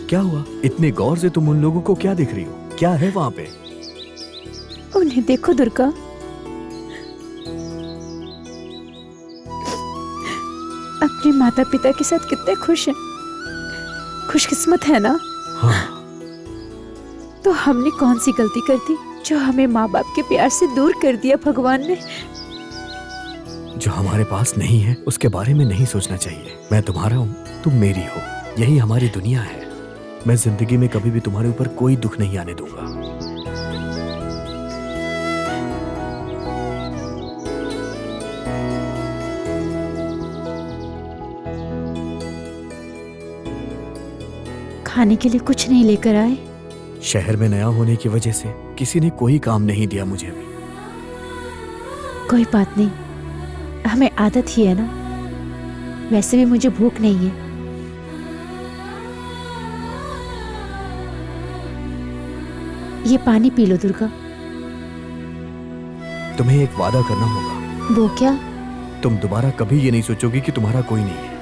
क्या हुआ? इतने गौर से तुम उन लोगों को क्या देख रही हो? क्या है वहां पे? उन्हें देखो दुर्गा, अपने माता पिता के साथ कितने खुश हैं, खुशकिस्मत है ना। हाँ। तो हमने कौन सी गलती कर दी जो हमें माँ बाप के प्यार से दूर कर दिया भगवान ने। जो हमारे पास नहीं है उसके बारे में नहीं सोचना चाहिए। मैं तुम्हारा हूँ, तुम मेरी हो, यही हमारी दुनिया है। मैं जिंदगी में कभी भी तुम्हारे ऊपर कोई दुख नहीं आने दूंगा। खाने के लिए कुछ नहीं लेकर आए? शहर में नया होने की वजह से किसी ने कोई काम नहीं दिया मुझे भी। कोई बात नहीं, हमें आदत ही है ना। वैसे भी मुझे भूख नहीं है। ये पानी पी लो दुर्गा। तुम्हें एक वादा करना होगा। वो क्या? तुम दोबारा कभी ये नहीं सोचोगी कि तुम्हारा कोई नहीं है।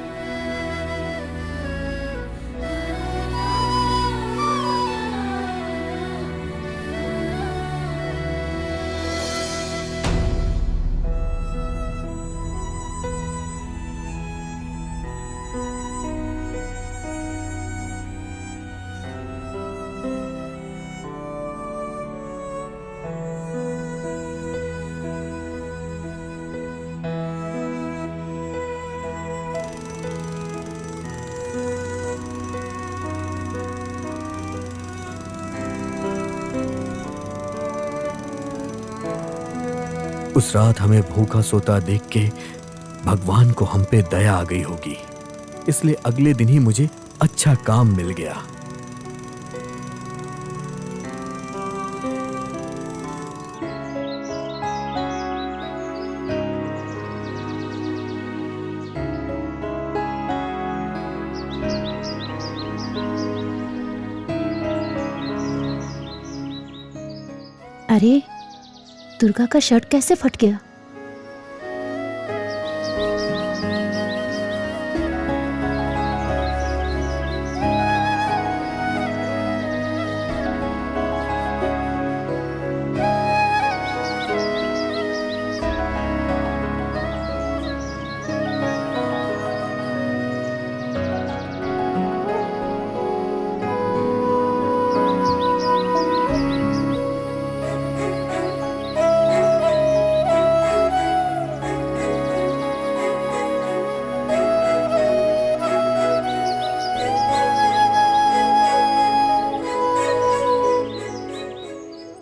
उस रात हमें भूखा सोता देख के भगवान को हम पे दया आ गई होगी, इसलिए अगले दिन ही मुझे अच्छा काम मिल गया। अरे, दुर्गा का शर्ट कैसे फट गया?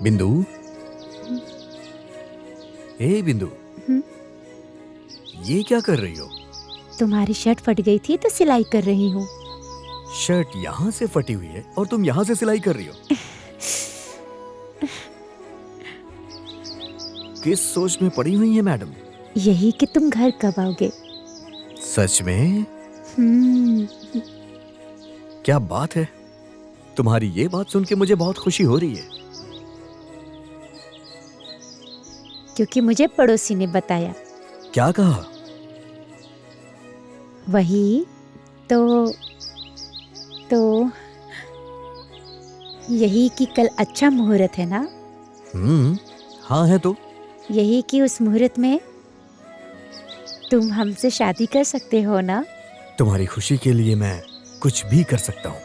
बिंदु, ए बिंदु, ये क्या कर रही हो? तुम्हारी शर्ट फट गई थी तो सिलाई कर रही हूँ। शर्ट यहाँ से फटी हुई है और तुम यहाँ से सिलाई कर रही हो? किस सोच में पड़ी हुई है मैडम? यही कि तुम घर कब आओगे। सच में? क्या बात है, तुम्हारी ये बात सुन के मुझे बहुत खुशी हो रही है। क्योंकि मुझे पड़ोसी ने बताया। क्या कहा? वही तो यही कि कल अच्छा मुहूर्त है ना। हाँ है तो। यही कि उस मुहूर्त में तुम हमसे शादी कर सकते हो ना। तुम्हारी खुशी के लिए मैं कुछ भी कर सकता हूँ।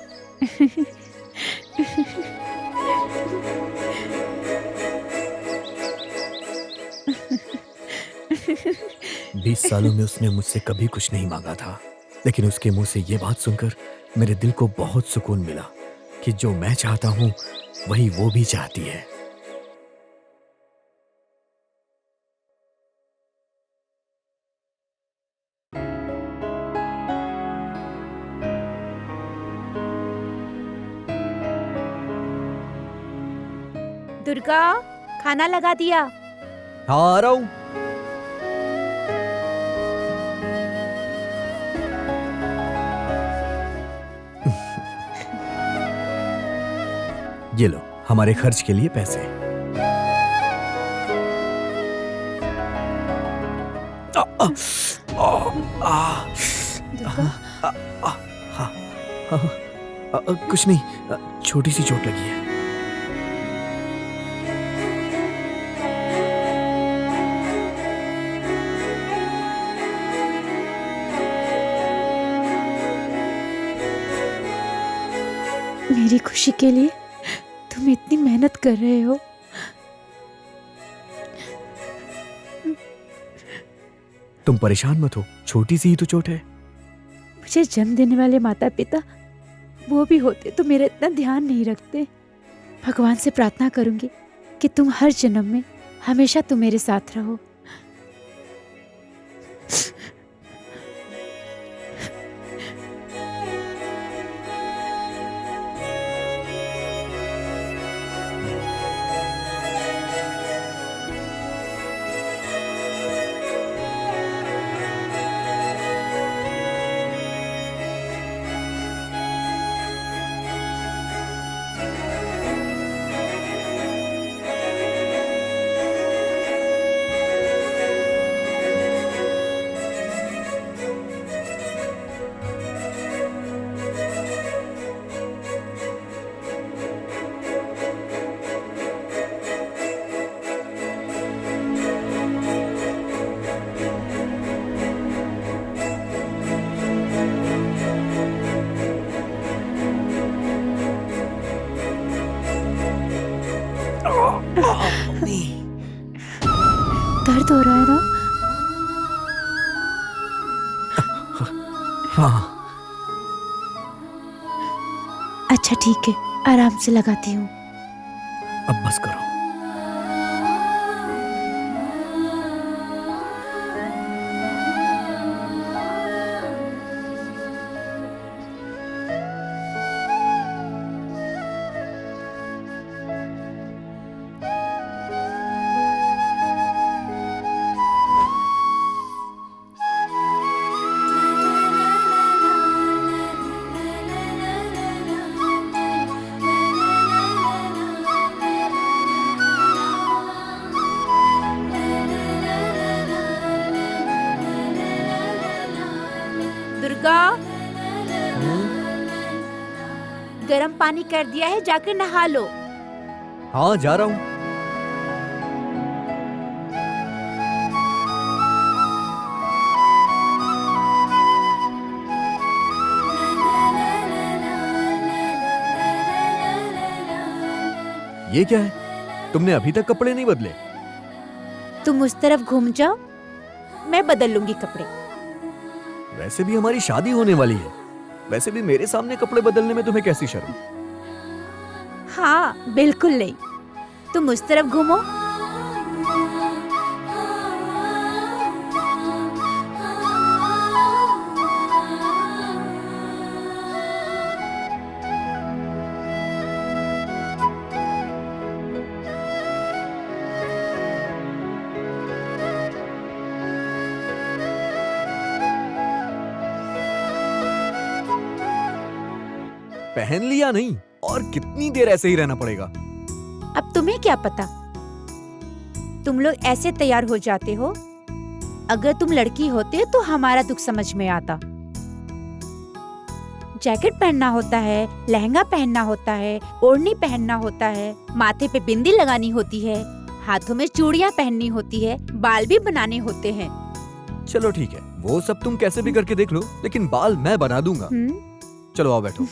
20 सालों में उसने मुझसे कभी कुछ नहीं मांगा था, लेकिन उसके मुंह से ये बात सुनकर मेरे दिल को बहुत सुकून मिला कि जो मैं चाहता हूँ वही वो भी चाहती है। दुर्गा, खाना लगा दिया। हाँ, आ रहा हूँ। ये लो हमारे खर्च के लिए पैसे। कुछ नहीं, छोटी सी चोट लगी है। मेरी खुशी के लिए तुम इतनी मेहनत कर रहे हो। तुम परेशान मत हो, छोटी सी ही तो चोट है। मुझे जन्म देने वाले माता पिता वो भी होते तो मेरा इतना ध्यान नहीं रखते। भगवान से प्रार्थना करूंगी कि तुम हर जन्म में हमेशा तुम मेरे साथ रहो। दर्द हो रहा है ना? हाँ। अच्छा ठीक है, आराम से लगाती हूँ। अब बस करो। दुर्गा, गरम पानी कर दिया है, जाकर नहा लो। हाँ, जा रहा हूँ। ये क्या है? तुमने अभी तक कपड़े नहीं बदले? तुम उस तरफ घूम जाओ, मैं बदल लूंगी कपड़े। वैसे भी हमारी शादी होने वाली है। वैसे भी मेरे सामने कपड़े बदलने में तुम्हें कैसी शर्म? हाँ, बिल्कुल नहीं। तुम उस तरफ घूमो। पहन लिया नहीं, और कितनी देर ऐसे ही रहना पड़ेगा? अब तुम्हें क्या पता, तुम लोग ऐसे तैयार हो जाते हो। अगर तुम लड़की होते तो हमारा दुख समझ में आता। जैकेट पहनना होता है, लहंगा पहनना होता है, ओढ़नी पहनना होता है, माथे पे बिंदी लगानी होती है, हाथों में चूड़ियां पहननी होती है, बाल भी बनाने होते हैं। चलो ठीक है, वो सब तुम कैसे भी करके देख लो, लेकिन बाल मैं बना दूंगा। चलो आओ बैठो।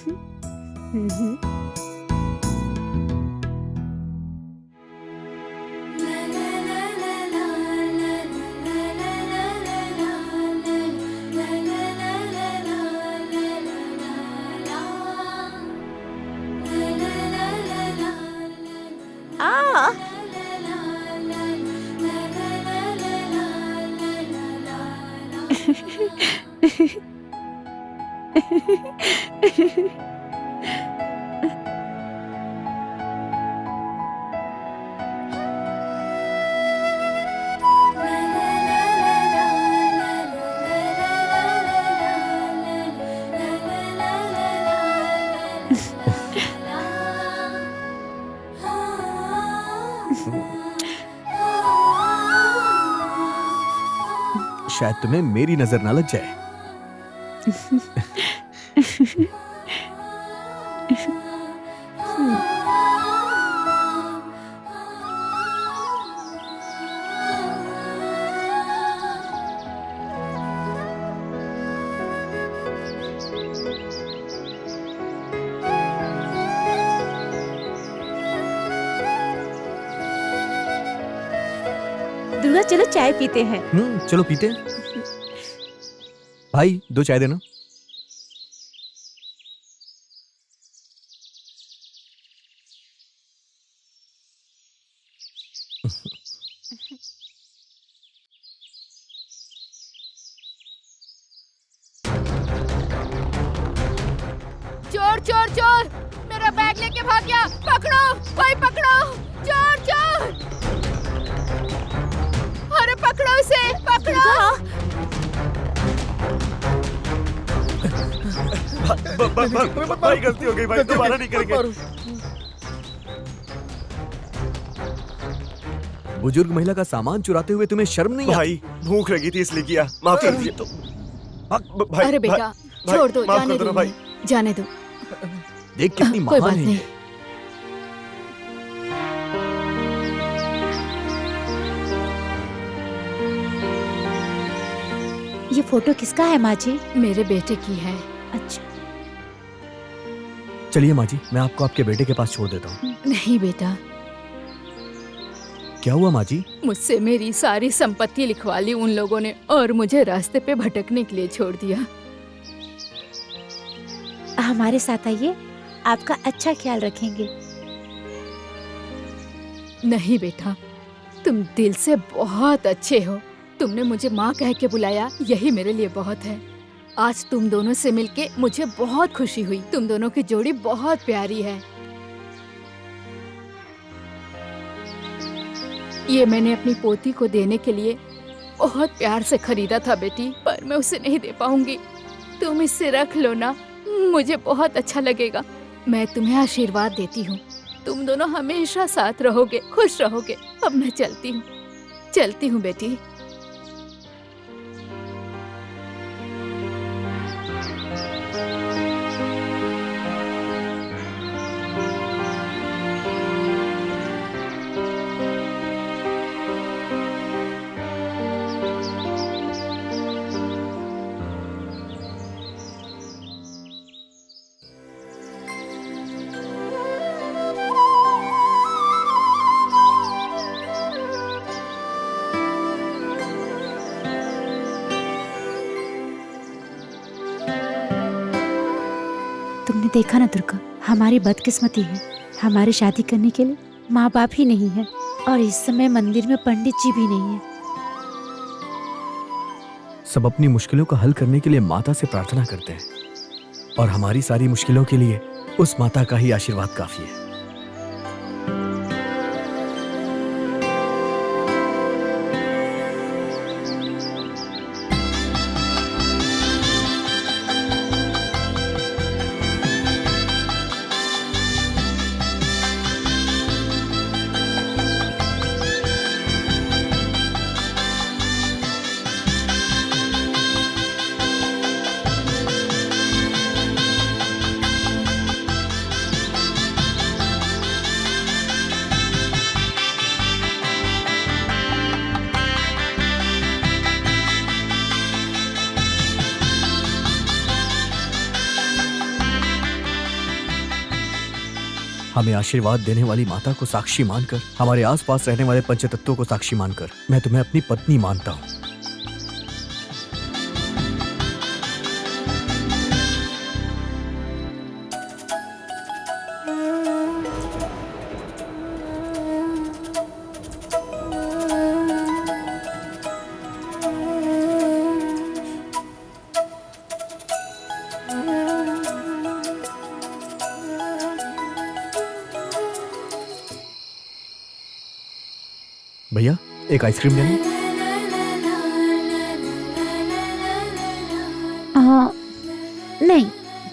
शायद तुम्हें मेरी नजर ना लग जाए। चलो चाय पीते हैं। चलो पीते हैं। भाई 2 चाय देना। चोर चोर चोर, मेरा बैग लेके भाग गया, पकड़ो भाई पकड़ो, चोर चोर, अरे पकड़ो उसे, पकड़ो। भाई गलती हो गई भाई, दोबारा नहीं करेंगे। बुजुर्ग महिला का सामान चुराते हुए तुम्हें शर्म नहीं भाई भूख लगी थी इसलिए किया, माफ कर दीजिए। तो भाई, अरे बेटा भाई, छोड़ दो, माफ जाने कर दो दो, भाई। जाने दो। देख कितनी कोई बात महान है। नहीं। ये फोटो किसका है माँ जी? मेरे बेटे की है। अच्छा। चलिए माँ जी, मैं आपको आपके बेटे के पास छोड़ देता हूँ। नहीं बेटा, क्या हुआ माँ जी? मुझसे मेरी सारी संपत्ति लिखवा ली उन लोगों ने और मुझे रास्ते पे भटकने के लिए छोड़ दिया। हमारे साथ आइए, आपका अच्छा ख्याल रखेंगे। नहीं बेटा, तुम दिल से बहुत अच्छे हो। तुमने मुझे माँ कह के बुलाया, यही मेरे लिए बहुत है। आज तुम दोनों से मिलके मुझे बहुत खुशी हुई। तुम दोनों की जोड़ी बहुत प्यारी है। ये मैंने अपनी पोती को देने के लिए बहुत प्यार से खरीदा था बेटी, पर मैं उसे नहीं दे पाऊंगी। तुम इसे रख लो ना, मुझे बहुत अच्छा लगेगा। मैं तुम्हें आशीर्वाद देती हूँ, तुम दोनों हमेशा साथ रहोगे, खुश रहोगे। अब मैं चलती हूँ बेटी। तुमने देखा ना दुर्गा, हमारी बदकिस्मती है। हमारी शादी करने के लिए माँ बाप ही नहीं है और इस समय मंदिर में पंडित जी भी नहीं है। सब अपनी मुश्किलों का हल करने के लिए माता से प्रार्थना करते हैं और हमारी सारी मुश्किलों के लिए उस माता का ही आशीर्वाद काफी है। हमें आशीर्वाद देने वाली माता को साक्षी मानकर, हमारे आसपास रहने वाले पंचतत्वों को साक्षी मानकर, मैं तुम्हें अपनी पत्नी मानता हूँ। भैया एक आइसक्रीम लेना। नहीं,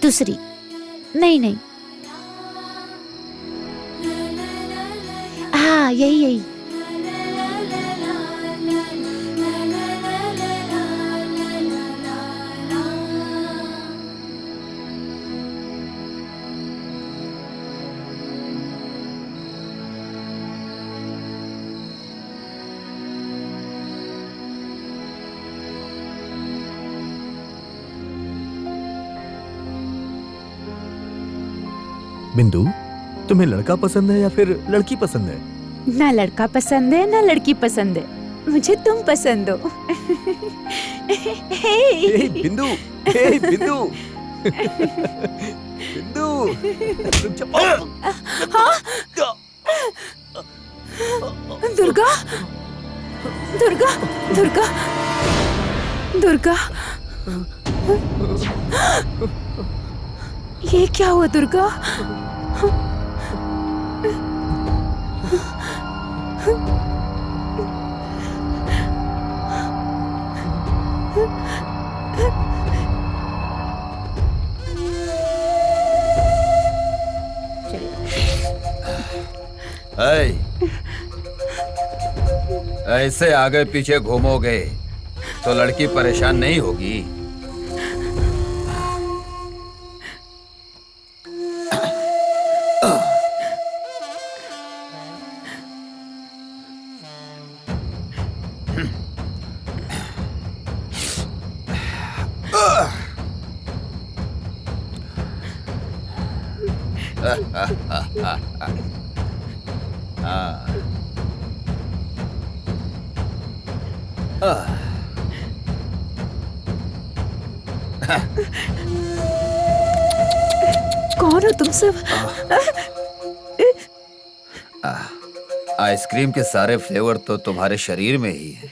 दूसरी। नहीं। हाँ, यही। बिंदु, तुम्हें लड़का पसंद है या फिर लड़की पसंद है? ना लड़का पसंद है ना लड़की पसंद है। मुझे तुम पसंद हो। हे बिंदु, हे बिंदु, बिंदु, हाँ? दुर्गा, दुर्गा, दुर्गा, दुर्गा, ये क्या हुआ दुर्गा? ऐसे आगे पीछे घूमोगे तो लड़की परेशान नहीं होगी। कौन हो तुम सब? आइसक्रीम के सारे फ्लेवर तो तुम्हारे शरीर में ही है।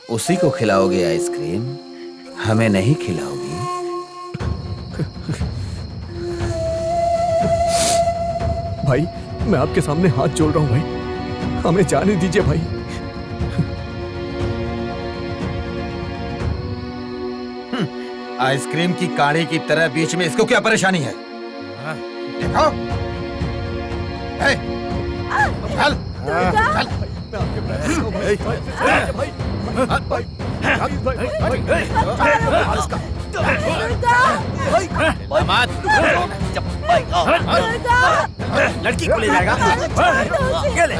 उसी को खिलाओगे आइसक्रीम, हमें नहीं खिलाओगी। भाई मैं आपके सामने हाथ जोड़ रहा हूं भाई, हमें जाने दीजिए भाई। आइसक्रीम की काढ़ी की तरह बीच में इसको क्या परेशानी है? देखो, चल, लड़की को ले जाएगा। ये ले।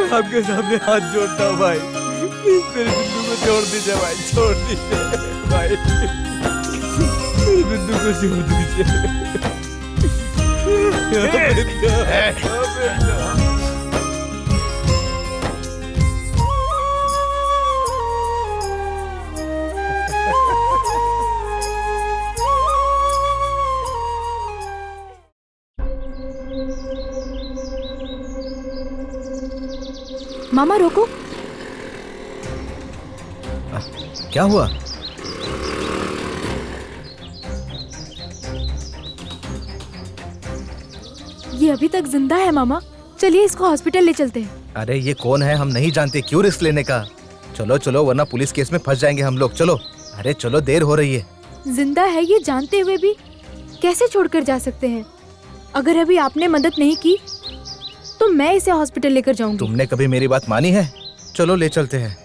आपके सामने हाथ जोड़ता हूँ भाई, मेरे बिंदु को छोड़ दीजिए भाई, छोड़ दीजिए भाई, मेरे बिंदु को छोड़ दीजिए। मामा रोको। क्या हुआ? ये अभी तक जिंदा है मामा, चलिए इसको हॉस्पिटल ले चलते हैं। अरे ये कौन है हम नहीं जानते, क्यों रिस्क लेने का? चलो चलो वरना पुलिस केस में फंस जाएंगे हम लोग। चलो, अरे चलो देर हो रही है। जिंदा है ये जानते हुए भी कैसे छोड़कर जा सकते हैं? अगर अभी आपने मदद नहीं की तो मैं इसे हॉस्पिटल लेकर जाऊंगी। तुमने कभी मेरी बात मानी है? चलो ले चलते हैं।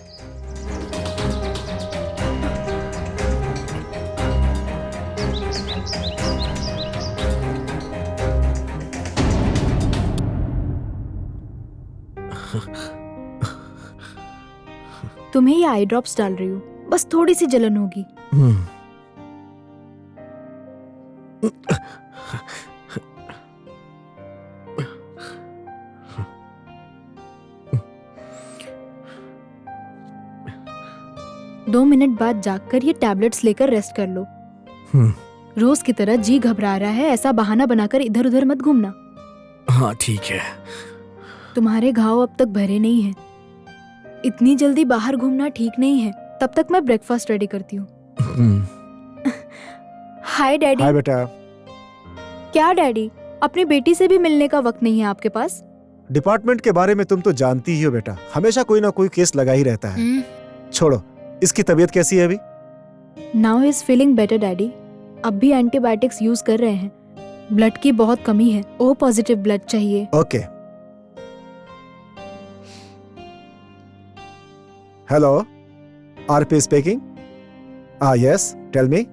तुम्हें ये आई ड्रॉप्स डाल रही हूँ, बस थोड़ी सी जलन होगी। दो मिनट बाद जागकर ये टैबलेट्स लेकर रेस्ट कर लो। रोज की तरह जी घबरा रहा है ऐसा बहाना बनाकर इधर उधर मत घूमना। हाँ ठीक है। तुम्हारे घाव अब तक भरे नहीं हैं। इतनी जल्दी बाहर घूमना ठीक नहीं है। तब तक मैं ब्रेकफास्ट रेडी करती हूँ। हाय डैडी। हाय बेटा। क्या डैडी, अपनी बेटी से भी मिलने का वक्त नहीं है आपके पास? डिपार्टमेंट के बारे में तुम तो जानती ही हो बेटा, हमेशा कोई ना कोई केस लगा ही रहता है। छोड़ो, इसकी तबीयत कैसी है अभी? Now is feeling better daddy. अब भी एंटीबायोटिक्स यूज कर रहे हैं। ब्लड की बहुत कमी है, ओ पॉजिटिव ब्लड चाहिए। Okay. Hello, RP speaking. Yes, tell me.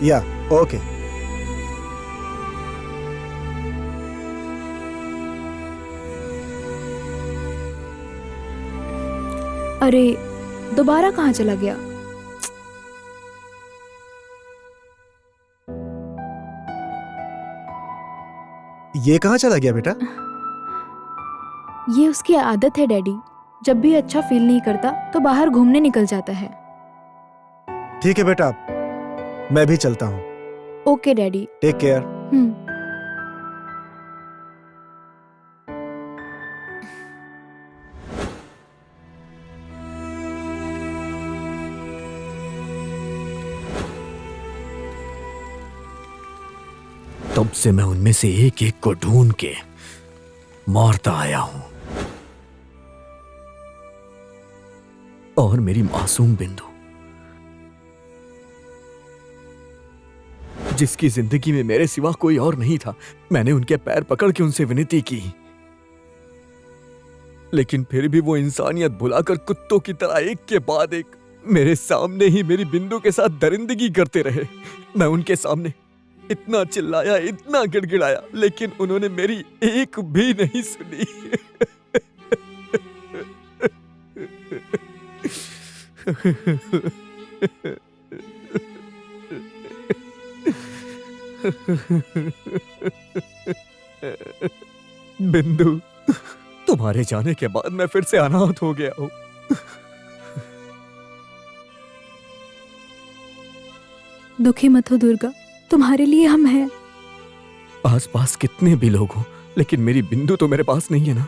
Yeah okay. अरे दोबारा कहाँ चला गया? ये कहाँ चला गया बेटा? ये उसकी आदत है डैडी, जब भी अच्छा फील नहीं करता तो बाहर घूमने निकल जाता है। ठीक है बेटा, मैं भी चलता हूँ। Okay daddy. Take care. तब से मैं उनमें से एक एक को ढूंढ के मारता आया हूं, और मेरी मासूम बिंदु, जिसकी जिंदगी में मेरे सिवा कोई और नहीं था, मैंने उनके पैर पकड़ के उनसे विनती की, लेकिन फिर भी वो इंसानियत भुलाकर कुत्तों की तरह एक के बाद एक मेरे सामने ही मेरी बिंदु के साथ दरिंदगी करते रहे। मैं उनके सामने इतना चिल्लाया, इतना गिड़गिड़ाया, लेकिन उन्होंने मेरी एक भी नहीं सुनी। बिंदु, तुम्हारे जाने के बाद मैं फिर से अनाथ हो गया हूं। दुखी मत हो दुर्गा, तुम्हारे लिए हम हैं। आसपास कितने भी लोग हों, लेकिन मेरी बिंदु तो मेरे पास नहीं है ना।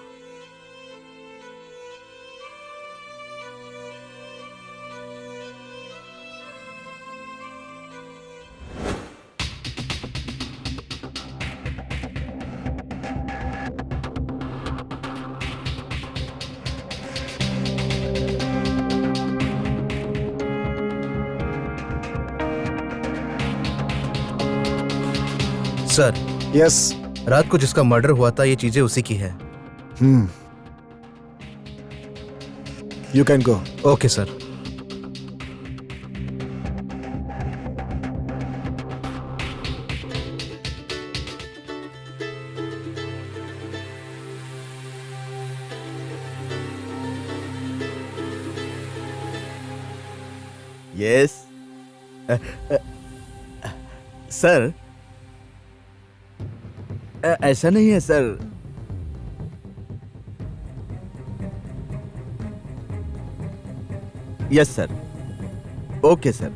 सर। यस। रात को जिसका मर्डर हुआ था, ये चीजें उसी की है। You can go. Okay sir. Yes sir, ऐसा नहीं है sir. Yes sir. Okay sir.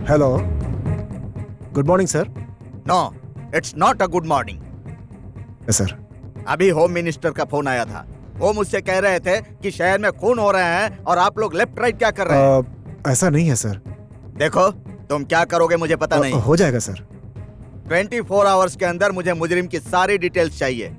Hello, good morning sir. No, it's not a good morning. Sir, अभी होम मिनिस्टर का फोन आया था। वो मुझसे कह रहे थे कि शहर में खून हो रहे हैं और आप लोग लेफ्ट राइट क्या कर रहे हैं। ऐसा नहीं है सर। देखो, तुम क्या करोगे मुझे पता नहीं। हो जाएगा सर। 24 आवर्स के अंदर मुझे मुजरिम की सारी डिटेल्स चाहिए।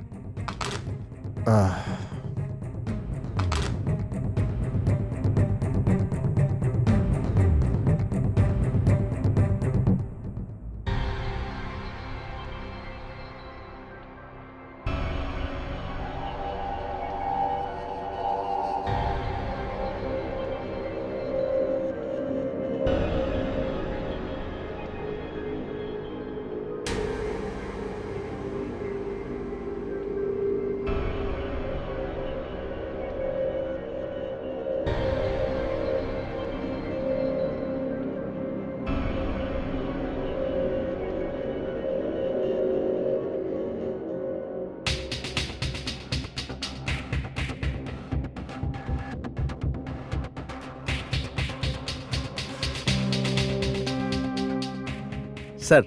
सर,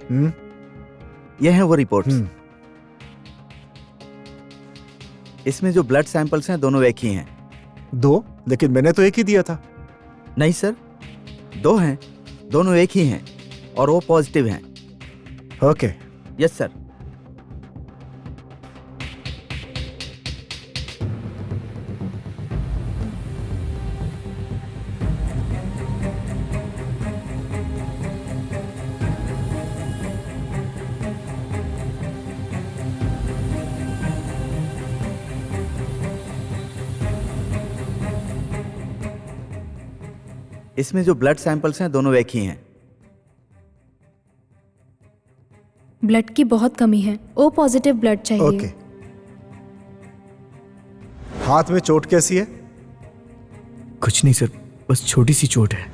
ये हैं वो रिपोर्ट्स। इसमें जो ब्लड सैंपल्स हैं दोनों एक ही हैं। 2? लेकिन मैंने तो एक ही दिया था। नहीं सर, 2 हैं, दोनों एक ही हैं और वो पॉजिटिव हैं। ओके। Yes sir. इसमें जो ब्लड सैंपल्स हैं दोनों एक ही हैं। ब्लड की बहुत कमी है, ओ पॉजिटिव ब्लड चाहिए। ओके। हाथ में चोट कैसी है? कुछ नहीं सर, बस छोटी सी चोट है।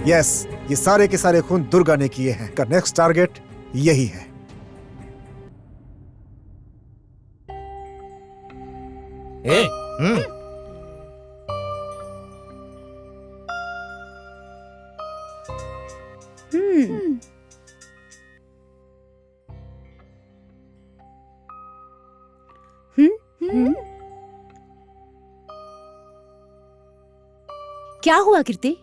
यस, ये सारे के सारे खून दुर्गा ने किए हैं। का नेक्स्ट टारगेट यही है। क्या हुआ कीर्ति?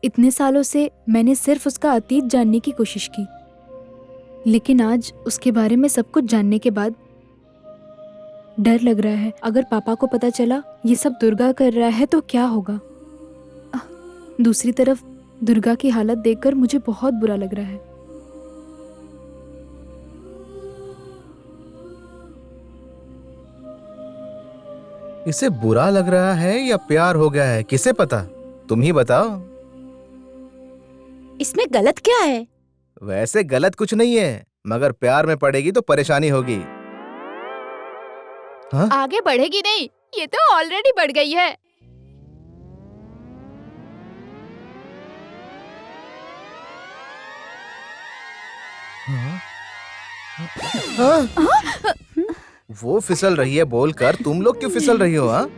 इतने सालों से मैंने सिर्फ उसका अतीत जानने की कोशिश की, लेकिन आज उसके बारे में सब कुछ जानने के बाद डर लग रहा है। अगर पापा को पता चला ये सब दुर्गा कर रहा है तो क्या होगा। दूसरी तरफ दुर्गा की हालत देखकर मुझे बहुत बुरा लग रहा है। इसे बुरा लग रहा है या प्यार हो गया है, किसे पता? तुम ही बताओ। इसमें गलत क्या है? वैसे गलत कुछ नहीं है, मगर प्यार में पड़ेगी तो परेशानी होगी। हाँ? आगे बढ़ेगी नहीं, ये तो ऑलरेडी बढ़ गई है। वो फिसल रही है बोलकर तुम लोग क्यों फिसल रही हो? हाँ,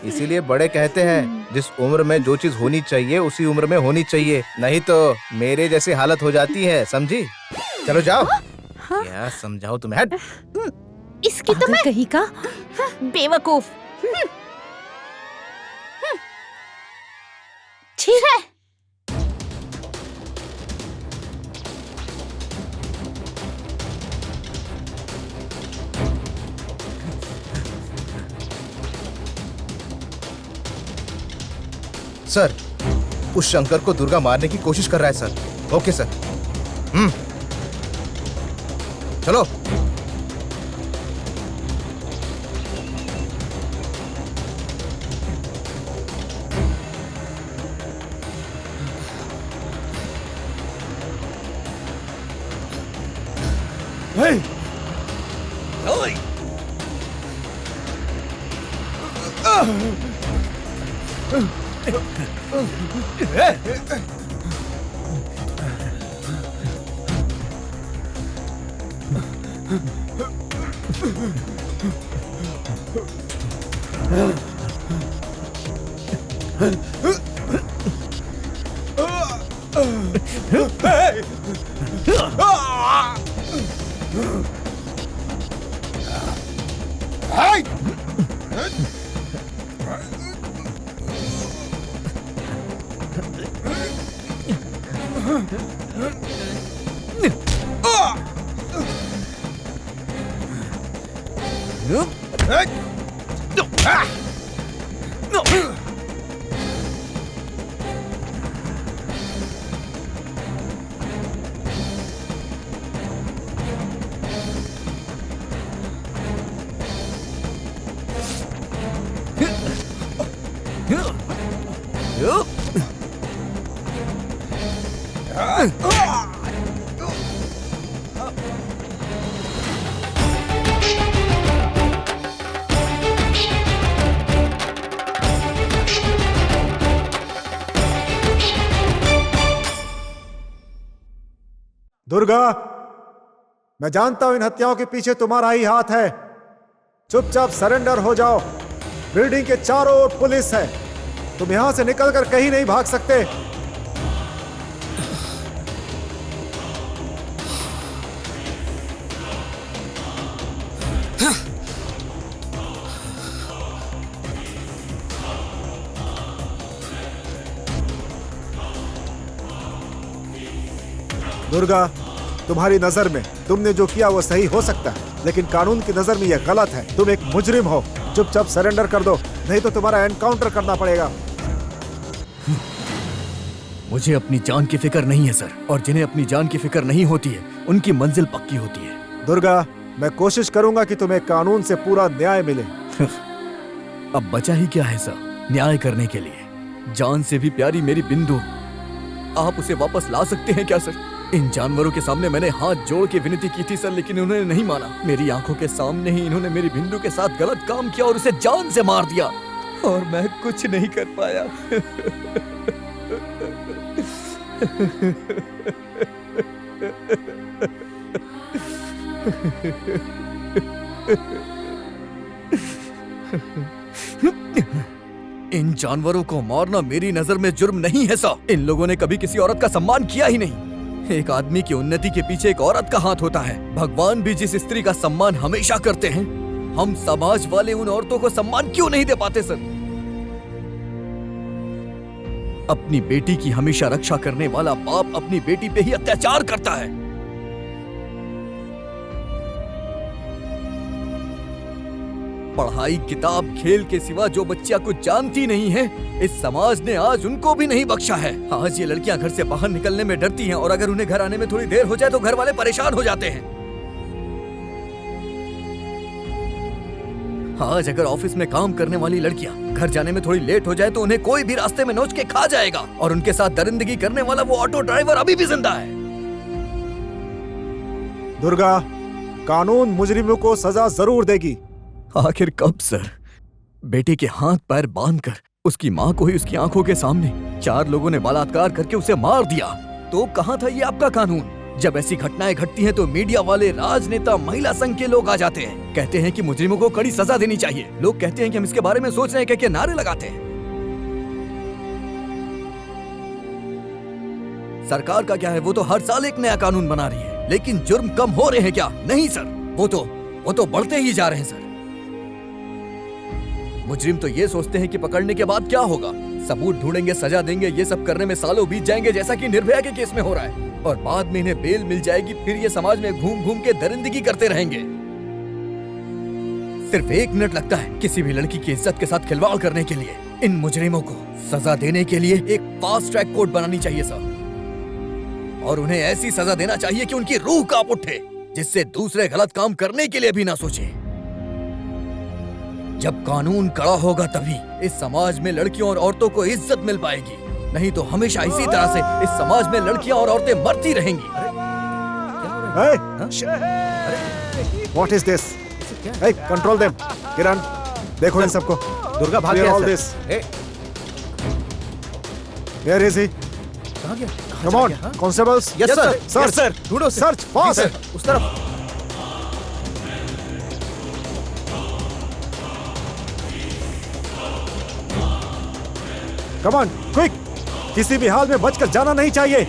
इसीलिए बड़े कहते हैं जिस उम्र में जो चीज होनी चाहिए उसी उम्र में होनी चाहिए, नहीं तो मेरे जैसी हालत हो जाती है, समझी? चलो जाओ। क्या समझाओ तुम्हें? हट। इसकी तो मैं कहीं का बेवकूफ। ठीक है। सर, उस शंकर को दुर्गा मारने की कोशिश कर रहा है सर। Okay sir. चलो। Hey! दुर्गा, मैं जानता हूं इन हत्याओं के पीछे तुम्हारा ही हाथ है। चुपचाप सरेंडर हो जाओ। बिल्डिंग के चारों ओर पुलिस है। तुम यहाँ से निकलकर कहीं नहीं भाग सकते। दुर्गा, तुम्हारी नजर में तुमने जो किया वो सही हो सकता है, लेकिन कानून की नजर में यह गलत है। तुम एक मुजरिम हो। चुपचाप सरेंडर कर दो, नहीं तो तुम्हारा एनकाउंटर करना पड़ेगा। मुझे अपनी जान की फिक्र नहीं है सर, और जिन्हें अपनी जान की फिक्र नहीं होती है उनकी मंजिल पक्की होती है। दुर्गा, मैं कोशिश करूंगा कि तुम्हें कानून से पूरा न्याय मिले। अब बचा ही क्या है सर न्याय करने के लिए? जान से भी प्यारी मेरी बिंदु, आप उसे वापस ला सकते हैं क्या सर? इन जानवरों के सामने मैंने हाथ जोड़ के विनती की थी सर, लेकिन उन्होंने नहीं माना। मेरी आंखों के सामने ही इन्होंने मेरी बिंदु के साथ गलत काम किया और उसे जान से मार दिया, और मैं कुछ नहीं कर पाया। इन जानवरों को मारना मेरी नजर में जुर्म नहीं है सर। इन लोगों ने कभी किसी औरत का सम्मान किया ही नहीं। एक आदमी की उन्नति के पीछे एक औरत का हाथ होता है। भगवान भी जिस स्त्री का सम्मान हमेशा करते हैं, हम समाज वाले उन औरतों को सम्मान क्यों नहीं दे पाते सर? अपनी बेटी की हमेशा रक्षा करने वाला बाप अपनी बेटी पे ही अत्याचार करता है। पढ़ाई, किताब, खेल के सिवा जो बच्चियां कुछ जानती नहीं है, इस समाज ने आज उनको भी नहीं बख्शा है। आज ये लड़कियां घर से बाहर निकलने में डरती हैं, और अगर उन्हें घर आने में थोड़ी देर हो जाए तो घर वाले परेशान हो जाते हैं। आज अगर ऑफिस में काम करने वाली लड़कियां घर जाने में थोड़ी लेट हो जाए तो उन्हें कोई भी रास्ते में नोच के खा जाएगा, और उनके साथ दरिंदगी करने वाला वो ऑटो ड्राइवर अभी भी जिंदा है। दुर्गा, कानून मुजरिमों को सजा जरूर देगी। आखिर कब सर? बेटे के हाथ पैर बांधकर उसकी माँ को ही उसकी आंखों के सामने 4 लोगों ने बलात्कार करके उसे मार दिया, तो कहाँ था ये आपका कानून? जब ऐसी घटनाएं घटती हैं तो मीडिया वाले, राजनेता, महिला संघ के लोग आ जाते हैं, कहते हैं कि मुजरिमों को कड़ी सजा देनी चाहिए। लोग कहते हैं कि हम इसके बारे में सोच रहे हैं, क्या नारे लगाते हैं। सरकार का क्या है, वो तो हर साल एक नया कानून बना रही है, लेकिन जुर्म कम हो रहे हैं क्या? नहीं सर, वो तो बढ़ते ही जा रहे हैं सर। मुजरिम तो ये सोचते हैं कि पकड़ने के बाद क्या होगा, सबूत ढूंढेंगे, सजा देंगे, ये सब करने में सालों बीत जाएंगे, जैसा कि निर्भया के केस में हो रहा है, और बाद में इन्हें बेल मिल जाएगी, फिर ये समाज में घूम घूम के दरिंदगी करते रहेंगे। सिर्फ 1 मिनट लगता है किसी भी लड़की की इज्जत के साथ खिलवाड़ करने के लिए। इन मुजरिमों को सजा देने के लिए एक फास्ट ट्रैक कोर्ट बनानी चाहिए सर, और उन्हें ऐसी सजा देना चाहिए कि उनकी रूह कांप उठे, जिससे दूसरे गलत काम करने के लिए भी ना सोचे। जब कानून कड़ा होगा तभी इस समाज में लड़कियों और औरतों को इज्जत मिल पाएगी, नहीं तो हमेशा इसी तरह से इस समाज में लड़कियां और औरतें मरती रहेंगी। What is this? Hey, control them. किरण, देखो इन सबको। दुर्गा भाग Clear गया all sir. this. Where is he? कहाँ गया? Come on, constables. Yes sir. Search. Yes sir. ढूंढो सर। Search fast. उस तरफ। Come on, quick. किसी भी हाल में बचकर जाना नहीं चाहिए।